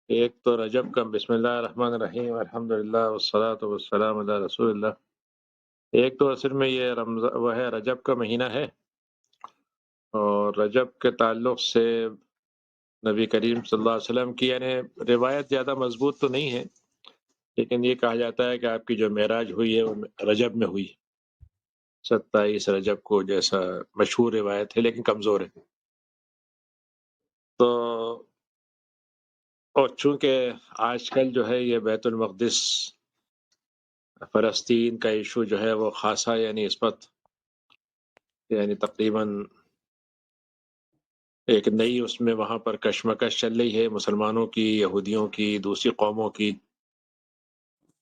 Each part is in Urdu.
ایک تو رجب کا بسم اللہ الرحمن الرحیم الحمدللہ والصلاۃ والسلام علی رسول اللہ۔ ایک تو اصل میں یہ وہ ہے رجب کا مہینہ ہے، اور رجب کے تعلق سے نبی کریم صلی اللہ علیہ وسلم کی یعنی روایت زیادہ مضبوط تو نہیں ہے، لیکن یہ کہا جاتا ہے کہ آپ کی جو معراج ہوئی ہے وہ رجب میں ہوئی، 27 رجب کو، جیسا مشہور روایت ہے لیکن کمزور ہے۔ تو اور چونکہ آج کل جو ہے یہ بیت المقدس فلسطین کا ایشو جو ہے وہ خاصا یعنی اس وقت یعنی تقریباً ایک نئی اس میں وہاں پر کشمکش چل رہی ہے، مسلمانوں کی، یہودیوں کی، دوسری قوموں کی،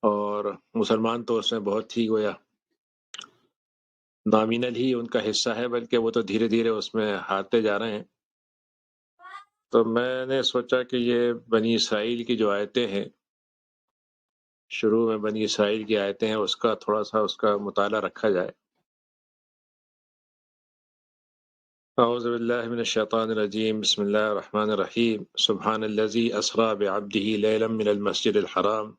اور مسلمان تو اس میں بہت ہی گویا نامینل ہی ان کا حصہ ہے، بلکہ وہ تو دھیرے دھیرے اس میں ہارتے جا رہے ہیں۔ تو میں نے سوچا کہ یہ بنی اسرائیل کی جو آیتیں ہیں، شروع میں بنی اسرائیل کی آیتیں ہیں، اس کا تھوڑا سا اس کا مطالعہ رکھا جائے۔ اعوذ باللہ من الشیطان الرجیم، بسم اللہ الرحمن الرحیم، سبحان الذی اسریٰ بعبدہ لیلا من المسجد الحرام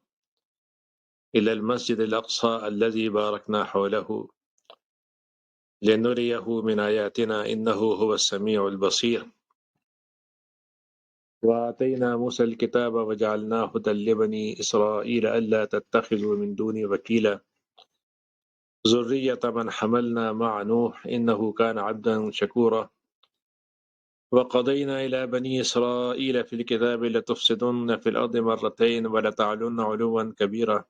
إلى المسجد الأقصى الذي باركنا حوله لنريه من آياتنا إنه هو السميع البصير وآتينا موسى الكتاب وجعلناه هدى لبني إسرائيل ألا تتخذوا من دوني وكيلا ذرية من حملنا مع نوح إنه كان عبدا شكورا وقضينا إلى بني إسرائيل في الكتاب لتفسدن في الأرض مرتين ولتعلن علوا كبيرا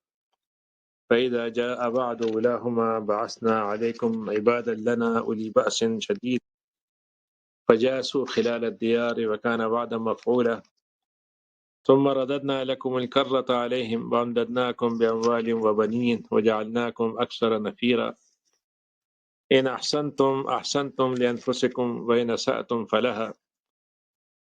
فإذا جاء بعد أولاهما بعثنا عليكم عبادا لنا أولي بأس شديد فجاسوا خلال الديار وكان وعدا مفعولا ثم رددنا لكم الكرة عليهم وأمددناكم بأموال وبنين وجعلناكم أكثر نفيرا إن أحسنتم أحسنتم لأنفسكم وإن أسأتم فلها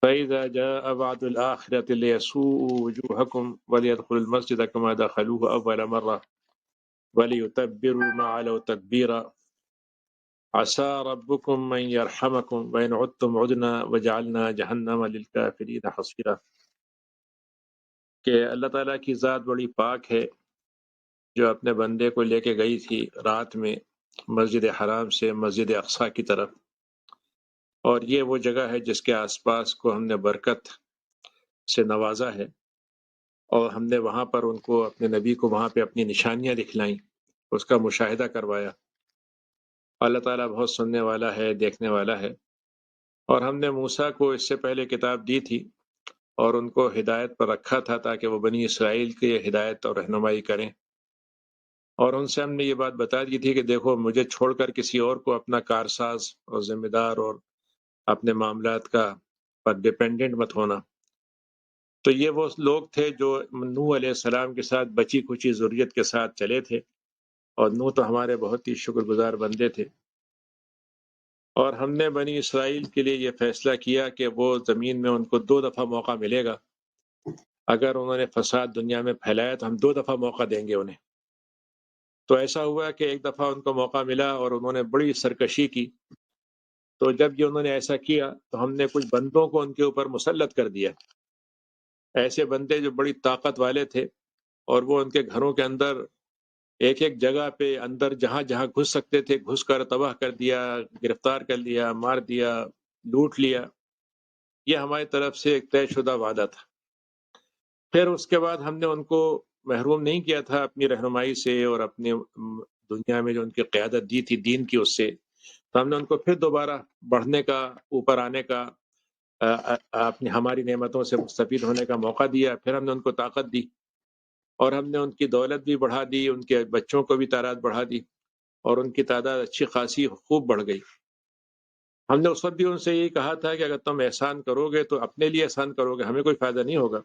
فإذا جاء بعد الآخرة ليسوءوا وجوهكم وليدخلوا المسجد كما دخلوه أول مرة وليتبروا ما علوا تتبيرا عسى ربكم من يرحمكم وإن عدتم عدنا وجعلنا جہنم للكافرين حصيرا۔ کہ اللہ تعالیٰ کی ذات بڑی پاک ہے جو اپنے بندے کو لے کے گئی تھی رات میں مسجد حرام سے مسجد اقصیٰ کی طرف، اور یہ وہ جگہ ہے جس کے آس پاس کو ہم نے برکت سے نوازا ہے، اور ہم نے وہاں پر ان کو اپنے نبی کو وہاں پہ اپنی نشانیاں دکھلائیں، اس کا مشاہدہ کروایا۔ اللہ تعالیٰ بہت سننے والا ہے، دیکھنے والا ہے۔ اور ہم نے موسیٰ کو اس سے پہلے کتاب دی تھی اور ان کو ہدایت پر رکھا تھا تاکہ وہ بنی اسرائیل کی ہدایت اور رہنمائی کریں، اور ان سے ہم نے یہ بات بتا دی تھی کہ دیکھو مجھے چھوڑ کر کسی اور کو اپنا کارساز اور ذمہ دار اور اپنے معاملات کا پر ڈیپینڈنٹ مت ہونا۔ تو یہ وہ لوگ تھے جو نوح علیہ السلام کے ساتھ بچی کچی ذریت کے ساتھ چلے تھے، اور نوح تو ہمارے بہت ہی شکر گزار بندے تھے۔ اور ہم نے بنی اسرائیل کے لیے یہ فیصلہ کیا کہ وہ زمین میں ان کو 2 دفعہ موقع ملے گا، اگر انہوں نے فساد دنیا میں پھیلایا تو ہم 2 دفعہ موقع دیں گے انہیں۔ تو ایسا ہوا کہ ایک دفعہ ان کو موقع ملا اور انہوں نے بڑی سرکشی کی، تو جب یہ انہوں نے ایسا کیا تو ہم نے کچھ بندوں کو ان کے اوپر مسلط کر دیا، ایسے بندے جو بڑی طاقت والے تھے، اور وہ ان کے گھروں کے اندر ایک ایک جگہ پہ اندر جہاں جہاں گھس سکتے تھے گھس کر تباہ کر دیا، گرفتار کر لیا، مار دیا، لوٹ لیا۔ یہ ہماری طرف سے ایک طے شدہ وعدہ تھا۔ پھر اس کے بعد ہم نے ان کو محروم نہیں کیا تھا اپنی رہنمائی سے اور اپنی دنیا میں جو ان کی قیادت دی تھی دین کی، اس سے تو ہم نے ان کو پھر دوبارہ بڑھنے کا، اوپر آنے کا، اپنی ہماری نعمتوں سے مستفید ہونے کا موقع دیا۔ پھر ہم نے ان کو طاقت دی، اور ہم نے ان کی دولت بھی بڑھا دی، ان کے بچوں کو بھی تعداد بڑھا دی، اور ان کی تعداد اچھی خاصی خوب بڑھ گئی۔ ہم نے اس وقت بھی ان سے یہی کہا تھا کہ اگر تم احسان کرو گے تو اپنے لیے احسان کرو گے، ہمیں کوئی فائدہ نہیں ہوگا،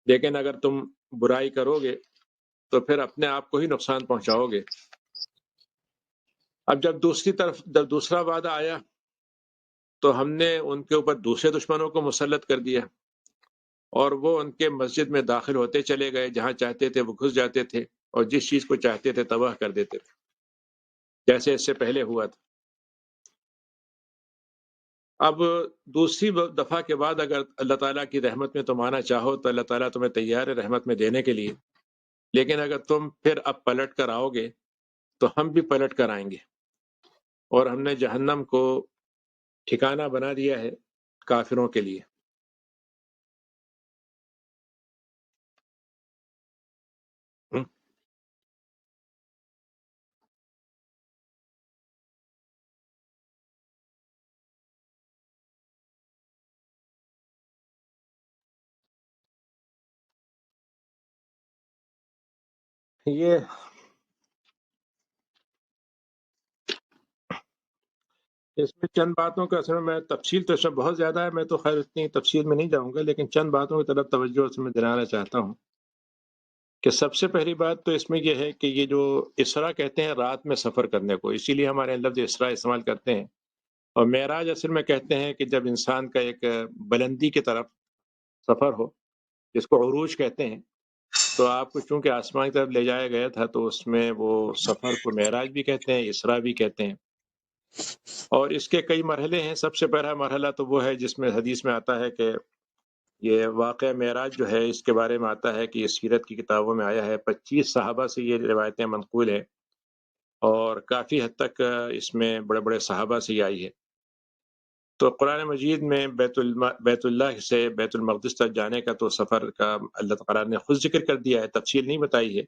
لیکن اگر تم برائی کرو گے تو پھر اپنے آپ کو ہی نقصان پہنچاؤ گے۔ اب جب دوسرا وعدہ آیا تو ہم نے ان کے اوپر دوسرے دشمنوں کو مسلط کر دیا، اور وہ ان کے مسجد میں داخل ہوتے چلے گئے، جہاں چاہتے تھے وہ گھس جاتے تھے، اور جس چیز کو چاہتے تھے تباہ کر دیتے تھے، جیسے اس سے پہلے ہوا تھا۔ اب دوسری دفعہ کے بعد اگر اللہ تعالیٰ کی رحمت میں تم آنا چاہو تو اللہ تعالیٰ تمہیں تیار ہے رحمت میں دینے کے لیے، لیکن اگر تم پھر اب پلٹ کر آؤ گے تو ہم بھی پلٹ کر آئیں گے، اور ہم نے جہنم کو ٹھکانہ بنا دیا ہے کافروں کے لیے۔ ہم، یہ اس میں چند باتوں کا اصل میں تفصیل تو اس میں بہت زیادہ ہے، میں تو خیر اتنی تفصیل میں نہیں جاؤں گا، لیکن چند باتوں کی طرف توجہ اس میں دلانا چاہتا ہوں کہ سب سے پہلی بات تو اس میں یہ ہے کہ یہ جو اسرا کہتے ہیں رات میں سفر کرنے کو، اسی لیے ہمارے لفظ اسرا استعمال کرتے ہیں، اور معراج اصل میں کہتے ہیں کہ جب انسان کا ایک بلندی کی طرف سفر ہو، جس کو عروج کہتے ہیں، تو آپ کو چونکہ آسمان کی طرف لے جایا گیا تھا تو اس میں وہ سفر کو معراج بھی کہتے ہیں، اسرا بھی کہتے ہیں، اور اس کے کئی مرحلے ہیں۔ سب سے پہلا مرحلہ تو وہ ہے جس میں حدیث میں آتا ہے کہ یہ واقعہ معراج جو ہے اس کے بارے میں آتا ہے کہ یہ سیرت کی کتابوں میں آیا ہے، 25 صحابہ سے یہ روایتیں منقول ہیں، اور کافی حد تک اس میں بڑے بڑے صحابہ سے یہ آئی ہے۔ تو قرآن مجید میں بیت اللہ سے بیت المقدس تک جانے کا تو سفر کا اللہ تعالیٰ نے خود ذکر کر دیا ہے، تفصیل نہیں بتائی ہے۔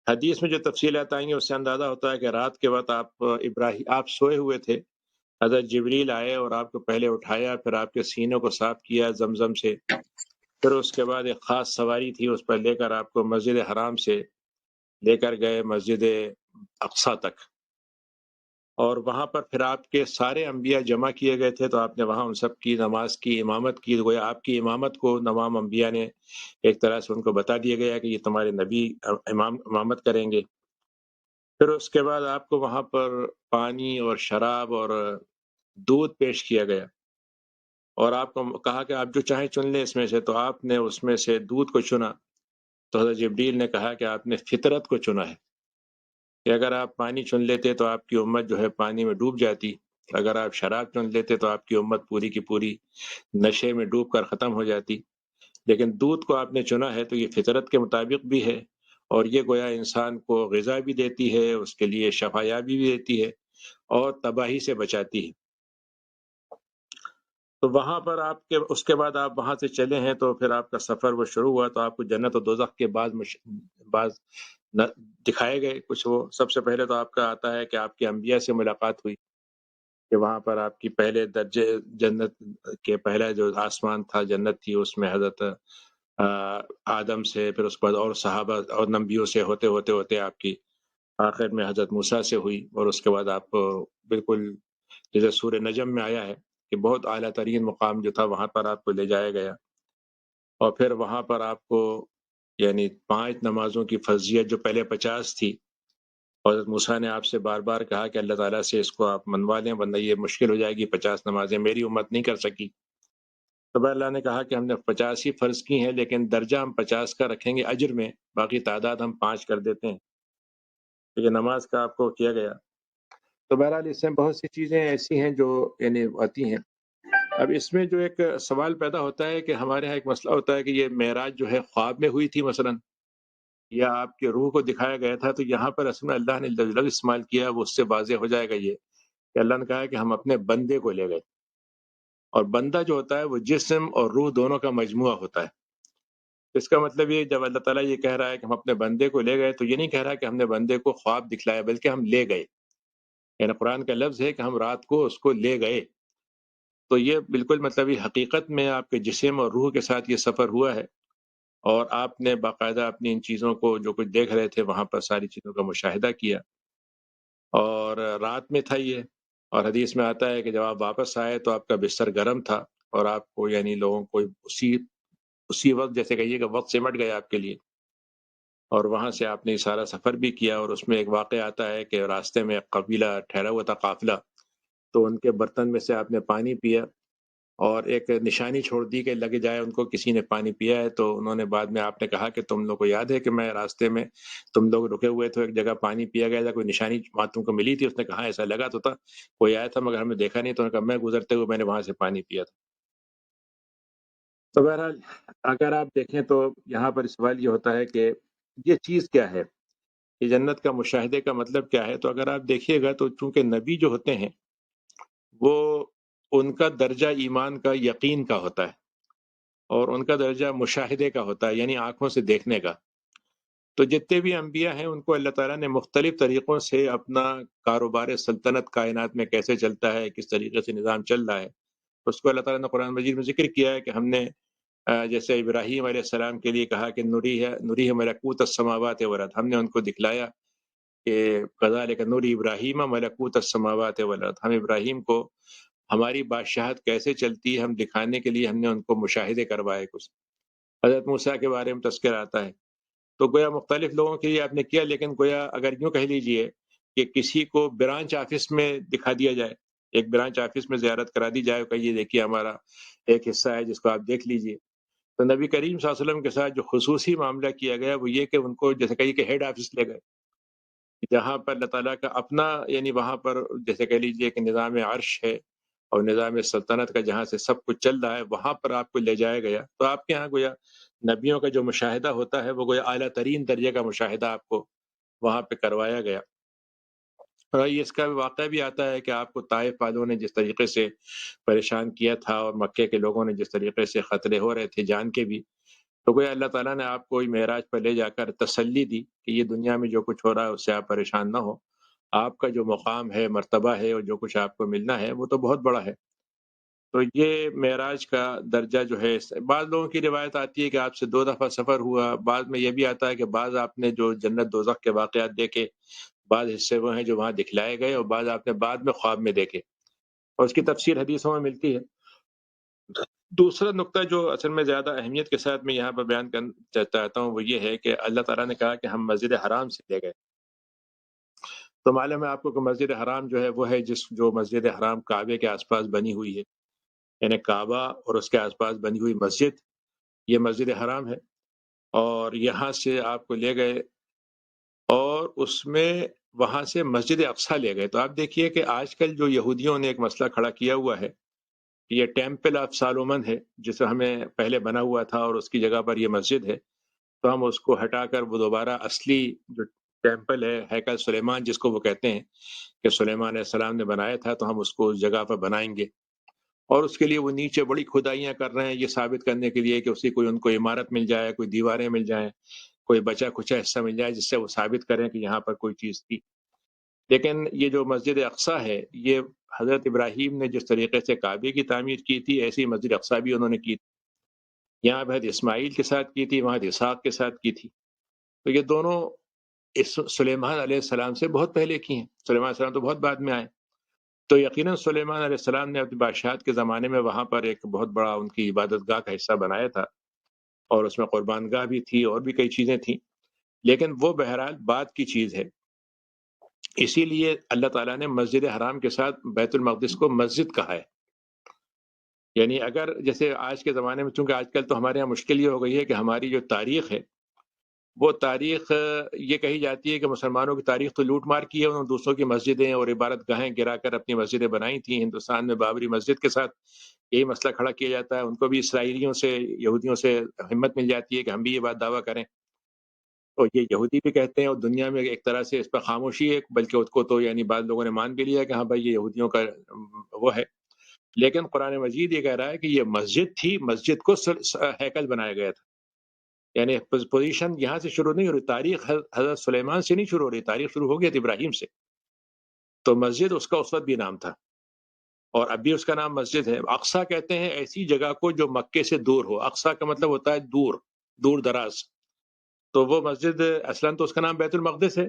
حدیث میں جو تفصیلات آئیں گی اس سے اندازہ ہوتا ہے کہ رات کے وقت آپ سوئے ہوئے تھے، حضرت جبریل آئے اور آپ کو پہلے اٹھایا، پھر آپ کے سینوں کو صاف کیا زمزم سے، پھر اس کے بعد ایک خاص سواری تھی، اس پر لے کر آپ کو مسجد حرام سے لے کر گئے مسجد اقصیٰ تک، اور وہاں پر پھر آپ کے سارے انبیاء جمع کیے گئے تھے، تو آپ نے وہاں ان سب کی نماز کی امامت کی، گویا آپ کی امامت کو تمام انبیاء نے ایک طرح سے ان کو بتا دیا گیا کہ یہ تمہارے نبی امامت کریں گے۔ پھر اس کے بعد آپ کو وہاں پر پانی اور شراب اور دودھ پیش کیا گیا، اور آپ کو کہا کہ آپ جو چاہیں چن لیں اس میں سے، تو آپ نے اس میں سے دودھ کو چنا، تو حضرت جبریل نے کہا کہ آپ نے فطرت کو چنا ہے، کہ اگر آپ پانی چن لیتے تو آپ کی امت جو ہے پانی میں ڈوب جاتی، اگر آپ شراب چن لیتے تو آپ کی امت پوری کی پوری نشے میں ڈوب کر ختم ہو جاتی، لیکن دودھ کو آپ نے چنا ہے تو یہ فطرت کے مطابق بھی ہے، اور یہ گویا انسان کو غذا بھی دیتی ہے، اس کے لیے شفا یابی بھی دیتی ہے، اور تباہی سے بچاتی ہے۔ تو وہاں پر آپ کے اس کے بعد آپ وہاں سے چلے ہیں تو پھر آپ کا سفر وہ شروع ہوا، تو آپ کو جنت و دوزخ کے بعض دکھائے گئے کچھ۔ وہ سب سے پہلے تو آپ کا آتا ہے کہ آپ کے انبیاء سے ملاقات ہوئی، کہ وہاں پر آپ کی پہلے درجے جنت کے پہلا جو آسمان تھا جنت تھی، اس میں حضرت آدم سے، پھر اس کے بعد اور صحابہ اور نبیوں سے ہوتے ہوتے ہوتے آپ کی آخر میں حضرت موسیٰ سے ہوئی، اور اس کے بعد آپ بالکل جیسے سورہ نجم میں آیا ہے کہ بہت اعلیٰ ترین مقام جو تھا وہاں پر آپ کو لے جایا گیا، اور پھر وہاں پر آپ کو یعنی 5 نمازوں کی فرضیت جو پہلے 50 تھی، حضرت موسیٰ نے آپ سے بار بار کہا کہ اللہ تعالیٰ سے اس کو آپ منوا لیں ورنہ یہ مشکل ہو جائے گی، 50 نمازیں میری امت نہیں کر سکی۔ تو پھر اللہ نے کہا کہ ہم نے 50 ہی فرض کی ہیں، لیکن درجہ ہم 50 کا رکھیں گے اجر میں، باقی تعداد ہم 5 کر دیتے ہیں۔ تو یہ نماز کا آپ کو کیا گیا۔ تو بہرحال اس میں بہت سی چیزیں ایسی ہیں جو یعنی آتی ہیں۔ اب اس میں جو ایک سوال پیدا ہوتا ہے کہ ہمارے ہاں ایک مسئلہ ہوتا ہے کہ یہ معراج جو ہے خواب میں ہوئی تھی مثلا، یا آپ کے روح کو دکھایا گیا تھا، تو یہاں پر اصل میں اللہ نے لفظ استعمال کیا، وہ اس سے واضح ہو جائے گا یہ کہ اللہ نے کہا کہ ہم اپنے بندے کو لے گئے، اور بندہ جو ہوتا ہے وہ جسم اور روح دونوں کا مجموعہ ہوتا ہے۔ اس کا مطلب یہ جب اللہ تعالیٰ یہ کہہ رہا ہے کہ ہم اپنے بندے کو لے گئے، تو یہ نہیں کہہ رہا کہ ہم نے بندے کو خواب دکھلایا، بلکہ ہم لے گئے، یعنی قرآن کا لفظ ہے کہ ہم رات کو اس کو لے گئے، تو یہ بالکل مطلب یہ حقیقت میں آپ کے جسم اور روح کے ساتھ یہ سفر ہوا ہے، اور آپ نے باقاعدہ اپنی ان چیزوں کو جو کچھ دیکھ رہے تھے وہاں پر ساری چیزوں کا مشاہدہ کیا، اور رات میں تھا یہ، اور حدیث میں آتا ہے کہ جب آپ واپس آئے تو آپ کا بستر گرم تھا، اور آپ کو یعنی لوگوں کو اسی وقت جیسے کہیے کہ وقت سمٹ گیا آپ کے لیے، اور وہاں سے آپ نے سارا سفر بھی کیا، اور اس میں ایک واقعہ آتا ہے کہ راستے میں ایک قبیلہ ٹھہرا ہوا تھا قافلہ، تو ان کے برتن میں سے آپ نے پانی پیا، اور ایک نشانی چھوڑ دی کہ لگے جائے ان کو کسی نے پانی پیا ہے، تو انہوں نے بعد میں آپ نے کہا کہ تم لوگ کو یاد ہے کہ میں راستے میں تم لوگ رکے ہوئے تھے، ایک جگہ پانی پیا گیا تھا، کوئی نشانی وہاں تم کو ملی تھی؟ اس نے کہا ایسا لگا تو تھا، کوئی آیا تھا مگر ہم نے دیکھا نہیں، تو انہوں نے کہا میں گزرتے ہوئے میں نے وہاں سے پانی پیا تھا۔ تو بہرحال اگر آپ دیکھیں تو یہاں پر سوال یہ ہوتا ہے کہ یہ چیز کیا ہے؟ یہ جنت کا مشاہدے کا مطلب کیا ہے؟ تو اگر آپ دیکھیے گا تو چونکہ نبی جو ہوتے ہیں وہ ان کا درجہ ایمان کا یقین کا ہوتا ہے، اور ان کا درجہ مشاہدے کا ہوتا ہے، یعنی آنکھوں سے دیکھنے کا۔ تو جتنے بھی انبیاء ہیں ان کو اللہ تعالیٰ نے مختلف طریقوں سے اپنا کاروبار سلطنت کائنات میں کیسے چلتا ہے، کس طریقے سے نظام چل رہا ہے، اس کو اللہ تعالیٰ نے قرآن مجید میں ذکر کیا ہے کہ ہم نے جیسے ابراہیم علیہ السلام کے لیے کہا کہ نوری ہے ملکوت السماوات والارض، ہم نے ان کو دکھلایا کہ کذالک نوری ابراہیم ملکوت السماوات والارض، ہم ابراہیم کو ہماری بادشاہت کیسے چلتی ہے ہم دکھانے کے لیے ہم نے ان کو مشاہدے کروائے کچھ۔ حضرت موسیٰ کے بارے میں تذکر آتا ہے، تو گویا مختلف لوگوں کے لیے آپ نے کیا، لیکن گویا اگر یوں کہہ لیجئے کہ کسی کو برانچ آفس میں دکھا دیا جائے، ایک برانچ آفس میں زیارت کرا دی جائے کہ یہ دیکھیے ہمارا ایک حصہ ہے جس کو آپ دیکھ لیجئے، تو نبی کریم صلی اللہ علیہ وسلم کے ساتھ جو خصوصی معاملہ کیا گیا وہ یہ کہ ان کو جیسے کہیے کہ ہیڈ آفس لے گئے، جہاں پر اللہ تعالیٰ کا اپنا یعنی وہاں پر جیسے کہہ لیجئے کہ نظام عرش ہے اور نظام سلطنت کا جہاں سے سب کچھ چل رہا ہے، وہاں پر آپ کو لے جایا گیا، تو آپ کے ہاں گویا نبیوں کا جو مشاہدہ ہوتا ہے وہ گویا اعلیٰ ترین درجے کا مشاہدہ آپ کو وہاں پہ کروایا گیا۔ اور یہ اس کا واقعہ بھی آتا ہے کہ آپ کو طائف والوں نے جس طریقے سے پریشان کیا تھا اور مکے کے لوگوں نے جس طریقے سے خطرے ہو رہے تھے جان کے بھی، تو گویا اللہ تعالیٰ نے آپ کو معراج پر لے جا کر تسلی دی کہ یہ دنیا میں جو کچھ ہو رہا ہے اس سے آپ پریشان نہ ہو، آپ کا جو مقام ہے، مرتبہ ہے اور جو کچھ آپ کو ملنا ہے وہ تو بہت بڑا ہے۔ تو یہ معراج کا درجہ جو ہے، بعض لوگوں کی روایت آتی ہے کہ آپ سے 2 دفعہ سفر ہوا، بعض میں یہ بھی آتا ہے کہ بعض آپ نے جو جنت دوزخ کے واقعات دیکھے، بعض حصے وہ ہیں جو وہاں دکھلائے گئے اور بعض آپ نے بعد میں خواب میں دیکھے، اور اس کی تفسیر حدیثوں میں ملتی ہے۔ دوسرا نقطہ جو اصل میں زیادہ اہمیت کے ساتھ میں یہاں پر بیان کرنا چاہتا ہوں وہ یہ ہے کہ اللہ تعالیٰ نے کہا کہ ہم مسجد حرام سے لے گئے، تو معلوم ہے آپ کو کہ مسجد حرام جو ہے وہ ہے جو مسجد حرام کعبے کے آس پاس بنی ہوئی ہے، یعنی کعبہ اور اس کے آس پاس بنی ہوئی مسجد، یہ مسجد حرام ہے، اور یہاں سے آپ کو لے گئے اور اس میں وہاں سے مسجد اقصیٰ لے گئے۔ تو آپ دیکھیے کہ آج کل جو یہودیوں نے ایک مسئلہ کھڑا کیا ہوا ہے کہ یہ ٹیمپل آف سالومن ہے جسے ہمیں پہلے بنا ہوا تھا اور اس کی جگہ پر یہ مسجد ہے، تو ہم اس کو ہٹا کر وہ دوبارہ اصلی جو ٹیمپل ہے ہیکل سلیمان جس کو وہ کہتے ہیں کہ سلیمان علیہ السلام نے بنایا تھا، تو ہم اس کو اس جگہ پر بنائیں گے، اور اس کے لیے وہ نیچے بڑی کھدائیاں کر رہے ہیں یہ ثابت کرنے کے لیے کہ اسی کوئی ان کو عمارت مل جائے، کوئی دیواریں مل جائیں، کوئی بچا کھچا حصہ مل جائے جس سے وہ ثابت کریں کہ یہاں پر کوئی چیز تھی۔ لیکن یہ جو مسجد اقصیٰ ہے یہ حضرت ابراہیم نے جس طریقے سے کعبے کی تعمیر کی تھی ایسی مسجد اقصیٰ بھی انہوں نے کی تھی، یہاں حضرت اسماعیل کے ساتھ کی تھی، وہاں اسحاق کے ساتھ کی تھی، تو یہ دونوں سلیمان علیہ السلام سے بہت پہلے کی ہیں، سلیمان علیہ السلام تو بہت بعد میں آئے، تو یقیناً سلیمان علیہ السلام نے اپنی بادشاہت کے زمانے میں وہاں پر ایک بہت بڑا ان کی عبادت گاہ کا حصہ بنایا تھا، اور اس میں قربان گاہ بھی تھی اور بھی کئی چیزیں تھیں، لیکن وہ بہرحال بعد کی چیز ہے۔ اسی لیے اللہ تعالیٰ نے مسجد حرام کے ساتھ بیت المقدس کو مسجد کہا ہے، یعنی اگر جیسے آج کے زمانے میں، چونکہ آج کل تو ہمارے یہاں مشکل یہ ہو گئی ہے کہ ہماری جو تاریخ ہے وہ تاریخ یہ کہی جاتی ہے کہ مسلمانوں کی تاریخ تو لوٹ مار کی ہے، انہوں نے دوسروں کی مسجدیں اور عبادت گاہیں گرا کر اپنی مسجدیں بنائی تھیں، ہندوستان میں بابری مسجد کے ساتھ یہی مسئلہ کھڑا کیا جاتا ہے، ان کو بھی اسرائیلیوں سے یہودیوں سے ہمت مل جاتی ہے کہ ہم بھی یہ بات دعویٰ کریں، اور یہ یہودی بھی کہتے ہیں اور دنیا میں ایک طرح سے اس پر خاموشی ہے، بلکہ اس کو تو یعنی بعض لوگوں نے مان بھی لیا کہ ہاں بھائی یہ یہودیوں کا وہ ہے، لیکن قرآن مجید یہ کہہ رہا ہے کہ یہ مسجد تھی، مسجد کو ہیکل بنایا گیا تھا، یعنی پوزیشن یہاں سے شروع نہیں ہو رہی، تاریخ حضرت سلیمان سے نہیں شروع ہو رہی، تاریخ شروع ہو گئی تھی ابراہیم سے، تو مسجد اس کا اس وقت بھی نام تھا اور اب بھی اس کا نام مسجد ہے۔ اقصیٰ کہتے ہیں ایسی جگہ کو جو مکے سے دور ہو، اقصیٰ کا مطلب ہوتا ہے دور، دور دراز، تو وہ مسجد اصلاً تو اس کا نام بیت المقدس ہے،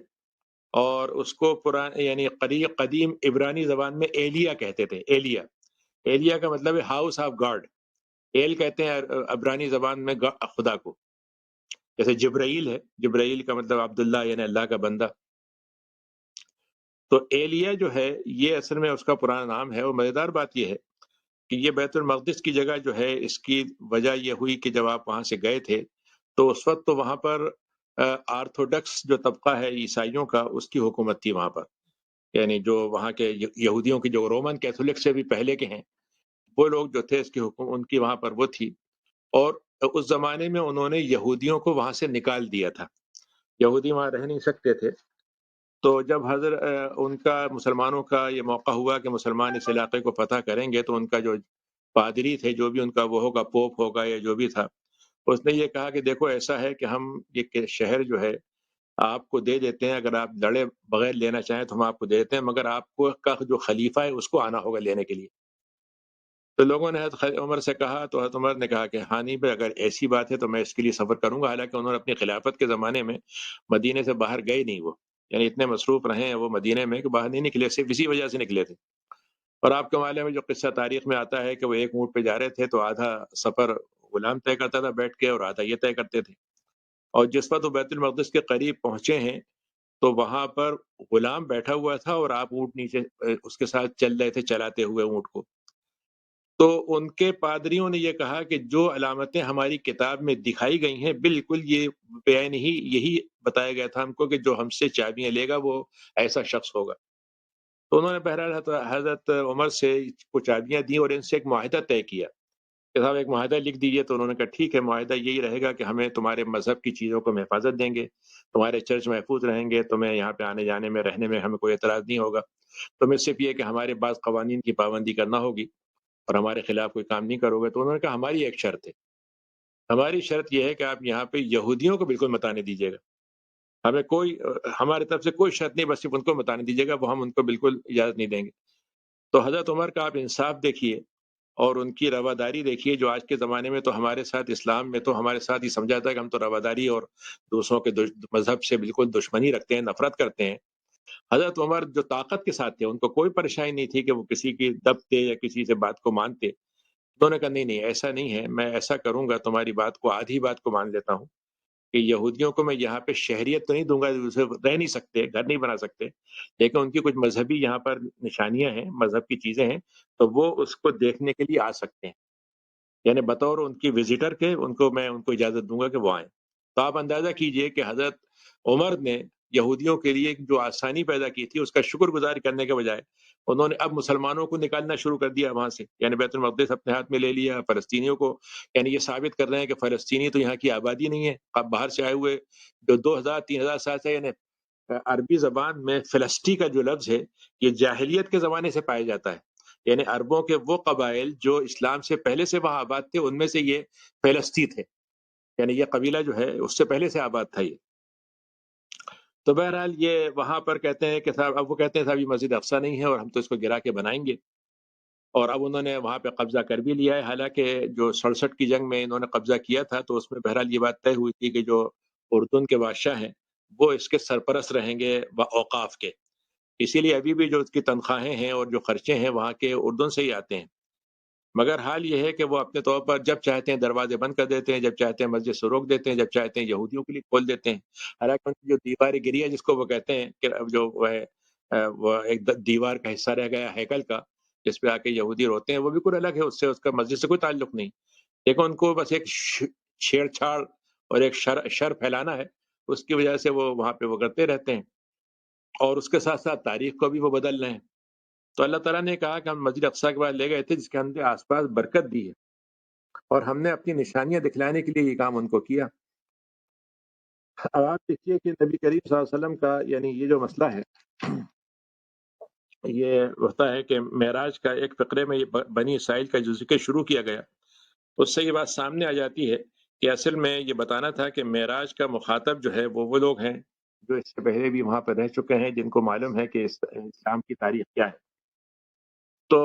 اور اس کو یعنی قدیم عبرانی زبان میں ایلیا کہتے تھے، ایلیا، ایلیا کا مطلب ہے ہاؤس آف گاڈ، ایل کہتے ہیں عبرانی زبان میں خدا کو، جیسے جبرائیل ہے، جبرائیل کا مطلب عبداللہ یعنی اللہ کا بندہ، تو ایلیا جو ہے یہ اصل میں اس کا پرانا نام ہے، اور مزیدار بات یہ ہے کہ یہ بیت المقدس کی جگہ جو ہے اس کی وجہ یہ ہوئی کہ جب آپ وہاں سے گئے تھے تو اس وقت تو وہاں پر آرتھوڈکس جو طبقہ ہے عیسائیوں کا اس کی حکومت تھی وہاں پر، یعنی جو وہاں کے یہودیوں کی جو رومن کیتھولک سے بھی پہلے کے ہیں وہ لوگ جو تھے اس کی حکومت ان کی وہاں پر وہ تھی۔ اور اس زمانے میں انہوں نے یہودیوں کو وہاں سے نکال دیا تھا، یہودی وہاں رہ نہیں سکتے تھے۔ تو جب ان کا مسلمانوں کا یہ موقع ہوا کہ مسلمان اس علاقے کو فتح کریں گے تو ان کا جو پادری تھے، جو بھی ان کا وہ ہوگا، پوپ ہوگا یا جو بھی تھا، اس نے یہ کہا کہ دیکھو ایسا ہے کہ ہم یہ کہ شہر جو ہے آپ کو دے دیتے ہیں، اگر آپ لڑے بغیر لینا چاہیں تو ہم آپ کو دے دیتے ہیں، مگر آپ کو کا جو خلیفہ ہے اس کو آنا ہوگا لینے کے لیے۔ تو لوگوں نے حضرت عمر سے کہا تو حضرت عمر نے کہا کہ ہاں نہیں بھائی، اگر ایسی بات ہے تو میں اس کے لیے سفر کروں گا، حالانکہ انہوں نے اپنی خلافت کے زمانے میں مدینے سے باہر گئے نہیں، وہ یعنی اتنے مصروف رہے ہیں وہ مدینے میں کہ باہر نہیں نکلے، صرف اسی وجہ سے نکلے تھے۔ اور آپ کے معاملے میں جو قصہ تاریخ میں آتا ہے کہ وہ ایک اونٹ پہ جا رہے تھے تو آدھا سفر غلام طے کرتا تھا بیٹھ کے اور آدھا یہ طے کرتے تھے، اور جس وقت وہ بیت المقدس کے قریب پہنچے ہیں تو وہاں پر غلام بیٹھا ہوا تھا اور آپ اونٹ نیچے اس کے ساتھ چل رہے تھے چلاتے ہوئے اونٹ کو۔ تو ان کے پادریوں نے یہ کہا کہ جو علامتیں ہماری کتاب میں دکھائی گئی ہیں بالکل یہ بین ہی یہی بتایا گیا تھا ہم کو کہ جو ہم سے چابیاں لے گا وہ ایسا شخص ہوگا۔ تو انہوں نے بہرحال حضرت عمر سے کچھ چابیاں دیں اور ان سے ایک معاہدہ طے کیا کہ صاحب ایک معاہدہ لکھ دیجیے۔ تو انہوں نے کہا ٹھیک ہے، معاہدہ یہی رہے گا کہ ہمیں تمہارے مذہب کی چیزوں کو ہم حفاظت دیں گے، تمہارے چرچ محفوظ رہیں گے، تمہیں یہاں پہ آنے جانے میں رہنے میں ہمیں کوئی اعتراض نہیں ہوگا، تمہیں صرف یہ کہ ہمارے بعض قوانین کی پابندی کرنا ہوگی اور ہمارے خلاف کوئی کام نہیں کرو گے۔ تو انہوں نے کہا ہماری ایک شرط ہے، ہماری شرط یہ ہے کہ آپ یہاں پہ یہودیوں کو بالکل مت آنے دیجیے گا، ہمیں کوئی ہماری طرف سے کوئی شرط نہیں، بس صرف ان کو مت آنے دیجیے گا، وہ ہم ان کو بالکل اجازت نہیں دیں گے۔ تو حضرت عمر کا آپ انصاف دیکھیے اور ان کی رواداری دیکھیے، جو آج کے زمانے میں تو ہمارے ساتھ اسلام میں تو ہمارے ساتھ یہ سمجھا جاتا ہے کہ ہم تو رواداری اور دوسروں کے مذہب سے بالکل دشمنی رکھتے ہیں، نفرت کرتے ہیں۔ حضرت عمر جو طاقت کے ساتھ تھے، ان کو کوئی پریشانی نہیں تھی کہ وہ کسی کی دبتے یا کسی سے بات کو مانتے۔ انہوں نے کہا نہیں نہیں ایسا نہیں ہے، میں ایسا کروں گا، تمہاری بات کو آدھی بات کو مان لیتا ہوں کہ یہودیوں کو میں یہاں پہ شہریت تو نہیں دوں گا، اسے رہ نہیں سکتے، گھر نہیں بنا سکتے، لیکن ان کی کچھ مذہبی یہاں پر نشانیاں ہیں، مذہب کی چیزیں ہیں، تو وہ اس کو دیکھنے کے لیے آ سکتے ہیں، یعنی بطور ان کی وزٹر کے میں ان کو اجازت دوں گا کہ وہ آئیں۔ تو آپ اندازہ کیجئے کہ حضرت عمر نے یہودیوں کے لیے جو آسانی پیدا کی تھی اس کا شکر گزار کرنے کے بجائے انہوں نے اب مسلمانوں کو نکالنا شروع کر دیا وہاں سے، یعنی بیت المقدس اپنے ہاتھ میں لے لیا، فلسطینیوں کو، یعنی یہ ثابت کر رہے ہیں کہ فلسطینی تو یہاں کی آبادی نہیں ہے، اب باہر سے آئے ہوئے جو 2000 3,000 سال سے، یعنی عربی زبان میں فلسطی کا جو لفظ ہے یہ جاہلیت کے زمانے سے پایا جاتا ہے، یعنی عربوں کے وہ قبائل جو اسلام سے پہلے سے وہاں آباد تھے ان میں سے یہ فلسطی تھے، یعنی یہ قبیلہ جو ہے اس سے پہلے سے آباد تھا یہ۔ تو بہرحال یہ وہاں پر کہتے ہیں کہ صاحب، اب وہ کہتے ہیں صاحب یہ مسجد اقصیٰ نہیں ہے اور ہم تو اس کو گرا کے بنائیں گے، اور اب انہوں نے وہاں پہ قبضہ کر بھی لیا ہے، حالانکہ جو 67 کی جنگ میں انہوں نے قبضہ کیا تھا تو اس میں بہرحال یہ بات طے ہوئی تھی کہ جو اردن کے بادشاہ ہیں وہ اس کے سرپرست رہیں گے اوقاف کے، اسی لیے ابھی بھی جو اس کی تنخواہیں ہیں اور جو خرچے ہیں وہاں کے اردن سے ہی آتے ہیں، مگر حال یہ ہے کہ وہ اپنے طور پر جب چاہتے ہیں دروازے بند کر دیتے ہیں، جب چاہتے ہیں مسجد سے روک دیتے ہیں، جب چاہتے ہیں یہودیوں کے لیے کھول دیتے ہیں، حالانکہ ان کی جو دیوار گری ہے جس کو وہ کہتے ہیں کہ اب جو وہ ہے وہ ایک دیوار کا حصہ رہ گیا ہیکل کا جس پہ آ کے یہودی روتے ہیں، وہ بھی کوئی الگ ہے، اس سے اس کا مسجد سے کوئی تعلق نہیں، لیکن ان کو بس ایک چھیڑ چھاڑ اور ایک شر پھیلانا ہے، اس کی وجہ سے وہ وہاں پہ وہ کرتے رہتے ہیں، اور اس کے ساتھ ساتھ تاریخ کو بھی وہ بدل رہے ہیں۔ تو اللہ تعالیٰ نے کہا کہ ہم مسجد اقصیٰ کے بعد لے گئے تھے جس کے ہم نے آس پاس برکت دی ہے، اور ہم نے اپنی نشانیاں دکھلانے کے لیے یہ کام ان کو کیا۔ اب آپ دیکھیے کہ نبی کریم صلی اللہ علیہ وسلم کا یعنی یہ جو مسئلہ ہے یہ ہوتا ہے کہ معراج کا ایک فقرے میں یہ بنی اسرائیل کا جو ذکر شروع کیا گیا اس سے یہ بات سامنے آ جاتی ہے کہ اصل میں یہ بتانا تھا کہ معراج کا مخاطب جو ہے وہ لوگ ہیں جو اس سے پہلے بھی وہاں پر رہ چکے ہیں، جن کو معلوم ہے کہ اسلام کی تاریخ کیا ہے۔ تو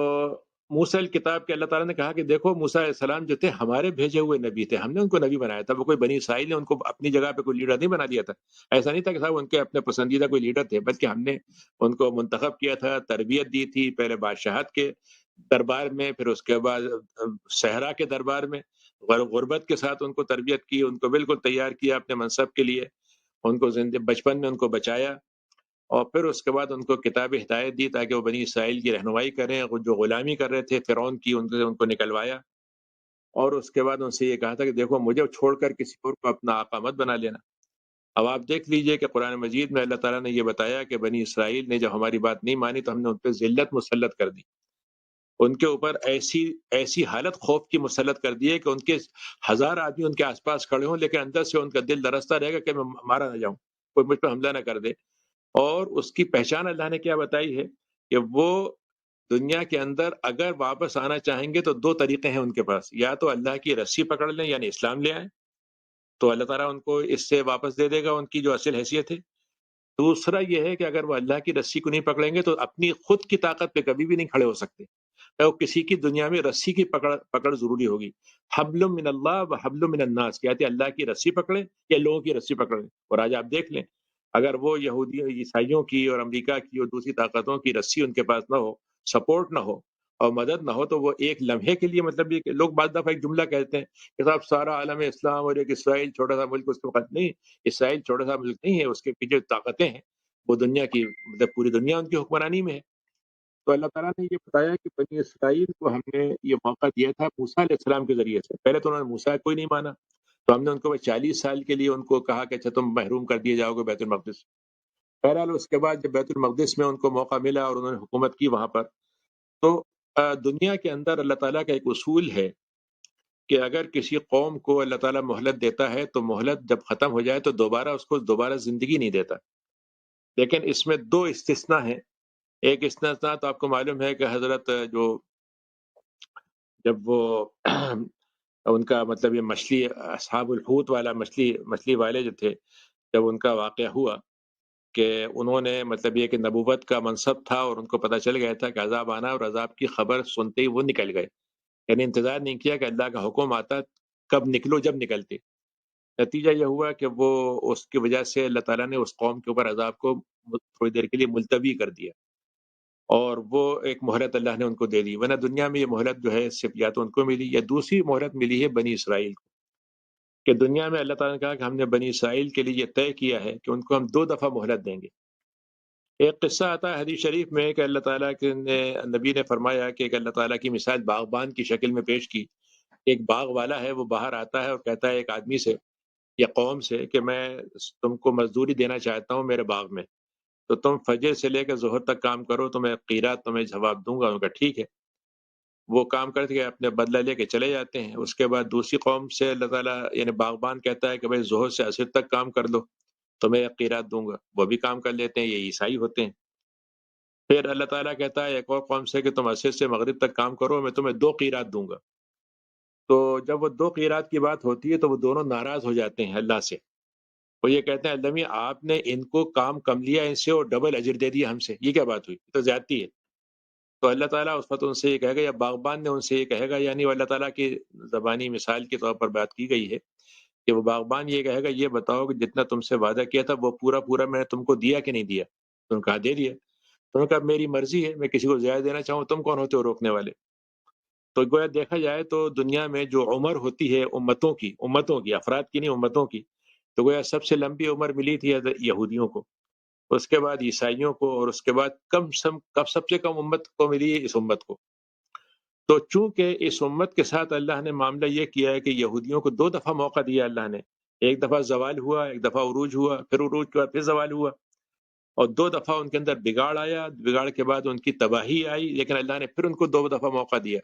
موسیٰ کتاب کے اللہ تعالیٰ نے کہا کہ دیکھو موسیٰ علیہ السلام جو تھے ہمارے بھیجے ہوئے نبی تھے، ہم نے ان کو نبی بنایا تھا، وہ کوئی بنی اسرائیل نے ان کو اپنی جگہ پہ کوئی لیڈر نہیں بنا دیا تھا، ایسا نہیں تھا کہ صاحب ان کے اپنے پسندیدہ کوئی لیڈر تھے، بلکہ ہم نے ان کو منتخب کیا تھا، تربیت دی تھی، پہلے بادشاہت کے دربار میں، پھر اس کے بعد صحرا کے دربار میں غربت کے ساتھ ان کو تربیت کی، ان کو بالکل تیار کیا اپنے منصب کے لیے، ان کو بچپن میں ان کو بچایا، اور پھر اس کے بعد ان کو کتاب ہدایت دی تاکہ وہ بنی اسرائیل کی رہنمائی کریں، وہ جو غلامی کر رہے تھے فرعون کی، ان کو نکلوایا، اور اس کے بعد ان سے یہ کہا تھا کہ دیکھو مجھے چھوڑ کر کسی اور کو اپنا آقا مت بنا لینا۔ اب آپ دیکھ لیجئے کہ قرآن مجید میں اللہ تعالیٰ نے یہ بتایا کہ بنی اسرائیل نے جب ہماری بات نہیں مانی تو ہم نے ان پہ ذلت مسلط کر دی، ان کے اوپر ایسی ایسی حالت خوف کی مسلط کر دی ہے کہ ان کے 1000 آدمی ان کے آس پاس کھڑے ہوں لیکن اندر سے ان کا دل درستا رہے گا کہ میں مارا نہ جاؤں، کوئی مجھ پہ حملہ نہ کر دے۔ اور اس کی پہچان اللہ نے کیا بتائی ہے کہ وہ دنیا کے اندر اگر واپس آنا چاہیں گے تو 2 طریقے ہیں ان کے پاس، یا تو اللہ کی رسی پکڑ لیں یعنی اسلام لے آئیں تو اللہ تعالیٰ ان کو اس سے واپس دے دے گا ان کی جو اصل حیثیت ہے۔ دوسرا یہ ہے کہ اگر وہ اللہ کی رسی کو نہیں پکڑیں گے تو اپنی خود کی طاقت پہ کبھی بھی نہیں کھڑے ہو سکتے، تو کسی کی دنیا میں رسی کی پکڑ ضروری ہوگی۔ حبل من اللہ و حبل من الناس، کہتے ہیں اللہ کی رسی پکڑیں یا لوگوں کی رسی پکڑیں۔ اور آج آپ دیکھ لیں اگر وہ یہودیوں عیسائیوں کی اور امریکہ کی اور دوسری طاقتوں کی رسی ان کے پاس نہ ہو، سپورٹ نہ ہو اور مدد نہ ہو تو وہ ایک لمحے کے لیے، مطلب یہ کہ لوگ بعض دفعہ ایک جملہ کہتے ہیں کہ صاحب سارا عالم اسلام اور ایک اسرائیل چھوٹا سا ملک اس کے وقت نہیں، اسرائیل چھوٹا سا ملک نہیں ہے، اس کے پیچھے طاقتیں ہیں، وہ دنیا کی مطلب پوری دنیا ان کی حکمرانی میں ہے۔ تو اللہ تعالیٰ نے یہ بتایا کہ بنی اسرائیل کو ہم نے یہ موقع دیا تھا موسیٰ علیہ السلام کے ذریعے سے، پہلے تو انہوں نے موسیٰ کوئی نہیں مانا تو ہم نے ان کو 40 سال کے لیے ان کو کہا کہ اچھا تم محروم کر دیے جاؤ گے بیت المقدس۔ بہرحال اس کے بعد جب بیت المقدس میں ان کو موقع ملا اور انہوں نے حکومت کی وہاں پر، تو دنیا کے اندر اللہ تعالیٰ کا ایک اصول ہے کہ اگر کسی قوم کو اللہ تعالیٰ مہلت دیتا ہے تو مہلت جب ختم ہو جائے تو دوبارہ اس کو دوبارہ زندگی نہیں دیتا، لیکن اس میں 2 استثناء ہیں۔ ایک استثناء تو آپ کو معلوم ہے کہ حضرت جو جب وہ ان کا مطلب یہ مچھلی اصحاب الحوت والا مچھلی والے جو تھے، جب ان کا واقعہ ہوا کہ انہوں نے مطلب یہ کہ نبوت کا منصب تھا اور ان کو پتہ چل گیا تھا کہ عذاب آنا، اور عذاب کی خبر سنتے ہی وہ نکل گئے، یعنی انتظار نہیں کیا کہ اللہ کا حکم آتا کب نکلو، جب نکلتے۔ نتیجہ یہ ہوا کہ وہ اس کی وجہ سے اللہ تعالیٰ نے اس قوم کے اوپر عذاب کو تھوڑی دیر کے لیے ملتوی کر دیا، اور وہ ایک مہلت اللہ نے ان کو دے دی، ورنہ دنیا میں یہ مہلت جو ہے صرف یا تو ان کو ملی یا دوسری مہلت ملی ہے بنی اسرائیل کو، کہ دنیا میں اللہ تعالیٰ نے کہا کہ ہم نے بنی اسرائیل کے لیے یہ طے کیا ہے کہ ان کو ہم 2 دفعہ مہلت دیں گے۔ ایک قصہ آتا ہے حدیث شریف میں کہ اللہ تعالیٰ کے نبی نے فرمایا کہ ایک اللہ تعالیٰ کی مثال باغبان کی شکل میں پیش کی۔ ایک باغ والا ہے، وہ باہر آتا ہے اور کہتا ہے ایک آدمی سے یا قوم سے کہ میں تم کو مزدوری دینا چاہتا ہوں میرے باغ میں، تو تم فجر سے لے کر ظہر تک کام کرو تو میں قیرات تمہیں جواب دوں گا۔ ان کا ٹھیک ہے، وہ کام کرتے کہ اپنے بدلہ لے کے چلے جاتے ہیں۔ اس کے بعد دوسری قوم سے اللہ تعالیٰ یعنی باغبان کہتا ہے کہ بھائی ظہر سے عصر تک کام کر لو تو میں قیرات دوں گا، وہ بھی کام کر لیتے ہیں، یہ عیسائی ہوتے ہیں۔ پھر اللہ تعالیٰ کہتا ہے ایک اور قوم سے کہ تم عصر سے مغرب تک کام کرو، میں تمہیں 2 قیرات دوں گا۔ تو جب وہ 2 قیرات کی بات ہوتی ہے تو وہ دونوں ناراض ہو جاتے ہیں اللہ سے، وہ یہ کہتے ہیں اللہ میاں آپ نے ان کو کام کم لیا ان سے اور ڈبل اجر دے دیا ہم سے، یہ کیا بات ہوئی، یہ تو زیادتی ہے۔ تو اللہ تعالیٰ اس وقت ان سے یہ کہے گا، یا باغبان نے ان سے یہ کہے گا، یعنی وہ اللہ تعالیٰ کی زبانی مثال کے طور پر بات کی گئی ہے کہ وہ باغبان یہ کہے گا یہ بتاؤ کہ جتنا تم سے وعدہ کیا تھا وہ پورا میں نے تم کو دیا کہ نہیں دیا؟ تو انہوں نے کہا دے دیا۔ تو انہوں نے کہا میری مرضی ہے، میں کسی کو زیادہ دینا چاہوں، تم کون ہوتے ہو روکنے والے؟ تو گویا دیکھا جائے تو دنیا میں جو عمر ہوتی ہے امتوں کی افراد کی نہیں، امتوں کی، تو گویا سب سے لمبی عمر ملی تھی یہودیوں کو، اس کے بعد عیسائیوں کو، اور اس کے بعد سب سے کم امت کو ملی ہے اس امت کو۔ تو چونکہ اس امت کے ساتھ اللہ نے معاملہ یہ کیا ہے کہ یہودیوں کو 2 دفعہ موقع دیا اللہ نے، ایک دفعہ زوال ہوا، ایک دفعہ عروج ہوا، پھر عروج کے بعد پھر زوال ہوا، اور 2 دفعہ ان کے اندر بگاڑ آیا، بگاڑ کے بعد ان کی تباہی آئی، لیکن اللہ نے پھر ان کو 2 دفعہ موقع دیا،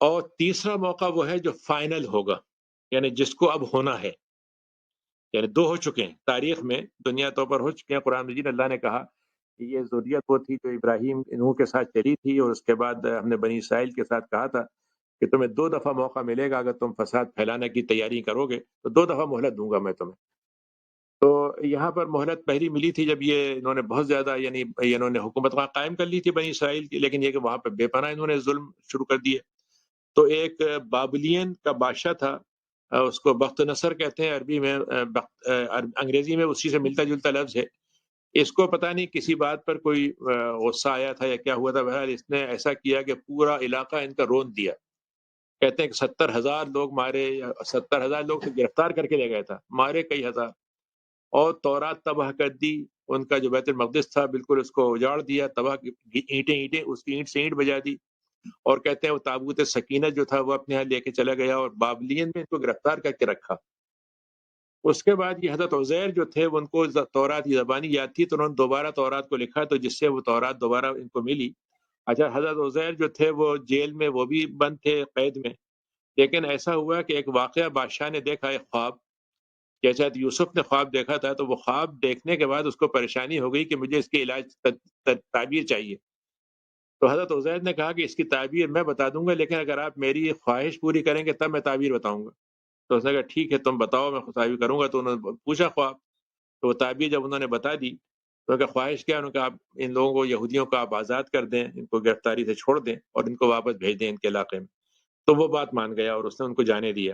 اور تیسرا موقع وہ ہے جو فائنل ہوگا، یعنی جس کو اب ہونا ہے، یعنی 2 ہو چکے ہیں تاریخ میں، دنیا طور پر ہو چکے ہیں۔ قرآن مجید اللہ نے کہا کہ یہ ذریت وہ تھی جو ابراہیم نوح کے ساتھ چلی تھی، اور اس کے بعد ہم نے بنی اسرائیل کے ساتھ کہا تھا کہ تمہیں 2 دفعہ موقع ملے گا، اگر تم فساد پھیلانے کی تیاری کرو گے تو 2 دفعہ مہلت دوں گا میں تمہیں۔ تو یہاں پر مہلت پہلی ملی تھی جب انہوں نے بہت زیادہ یعنی انہوں نے حکومت وہاں قائم کر لی تھی بنی اسرائیل کی، لیکن یہ کہ وہاں پہ بے پناہ انہوں نے ظلم شروع کر دیے۔ تو ایک بابلین کا بادشاہ تھا، اس کو بخت نصر کہتے ہیں عربی میں، انگریزی میں اسی سے ملتا جلتا لفظ ہے۔ اس کو پتہ نہیں کسی بات پر کوئی غصہ آیا تھا یا کیا ہوا تھا، بہرحال اس نے ایسا کیا کہ پورا علاقہ ان کا رون دیا۔ کہتے ہیں کہ 70,000 لوگ مارے، 70,000 لوگ تو گرفتار کر کے لے گیا تھا، مارے کئی ہزار، اور تورات تباہ کر دی، ان کا جو بیت المقدس تھا بالکل اس کو اجاڑ دیا، تباہ اینٹیں اس کی اینٹ سے اینٹ بجا دی، اور کہتے ہیں وہ تابوت سکینہ جو تھا وہ اپنے یہاں لے کے چلا گیا اور بابلین میں ان کو گرفتار کر کے رکھا۔ اس کے بعد یہ حضرت عزیر جو تھے وہ ان کو تورات کی زبانی یاد تھی، تو انہوں نے دوبارہ تورات کو لکھا، تو جس سے وہ تورات دوبارہ ان کو ملی۔ اچھا، حضرت عزیر جو تھے وہ جیل میں وہ بھی بند تھے، قید میں، لیکن ایسا ہوا کہ ایک واقعہ بادشاہ نے دیکھا، ایک خواب، جیسا یوسف نے خواب دیکھا تھا، تو وہ خواب دیکھنے کے بعد اس کو پریشانی ہو گئی کہ مجھے اس کے علاج تعبیر چاہیے۔ تو حضرت عزیر نے کہا کہ اس کی تعبیر میں بتا دوں گا، لیکن اگر آپ میری خواہش پوری کریں گے تب میں تعبیر بتاؤں گا۔ تو اس نے کہا ٹھیک ہے تم بتاؤ، میں تعبیر کروں گا۔ تو انہوں نے پوچھا خواب، تو وہ تعبیر جب انہوں نے بتا دی تو کہ خواہش کیا؟ انہوں نے کہا آپ ان لوگوں کو، یہودیوں کو آپ آزاد کر دیں، ان کو گرفتاری سے چھوڑ دیں اور ان کو واپس بھیج دیں ان کے علاقے میں۔ تو وہ بات مان گیا اور اس نے ان کو جانے دیا۔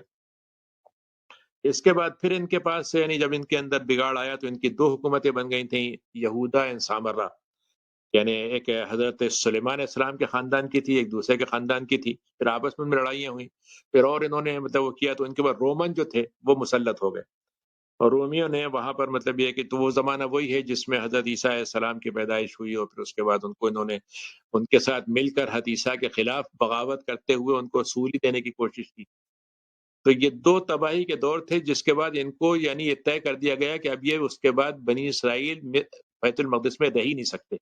اس کے بعد پھر ان کے پاس یعنی جب ان کے اندر بگاڑ آیا تو ان کی دو حکومتیں بن گئی تھیں، یہودا اور سامرا، یعنی ایک حضرت سلیمان علیہ السلام کے خاندان کی تھی، ایک دوسرے کے خاندان کی تھی، پھر آپس میں لڑائیاں ہوئیں، پھر اور انہوں نے مطلب وہ کیا، تو ان کے بعد رومن جو تھے وہ مسلط ہو گئے، اور رومیوں نے وہاں پر مطلب یہ کہ تو وہ زمانہ وہی ہے جس میں حضرت عیسیٰ علیہ السلام کی پیدائش ہوئی، اور پھر اس کے بعد ان کو انہوں نے ان کے ساتھ مل کر حضرت عیسیٰ کے خلاف بغاوت کرتے ہوئے ان کو سولی دینے کی کوشش کی۔ تو یہ دو تباہی کے دور تھے، جس کے بعد ان کو یعنی یہ طے کر دیا گیا کہ اب یہ اس کے بعد بنی اسرائیل بیت المقدس میں رہ ہی نہیں سکتے۔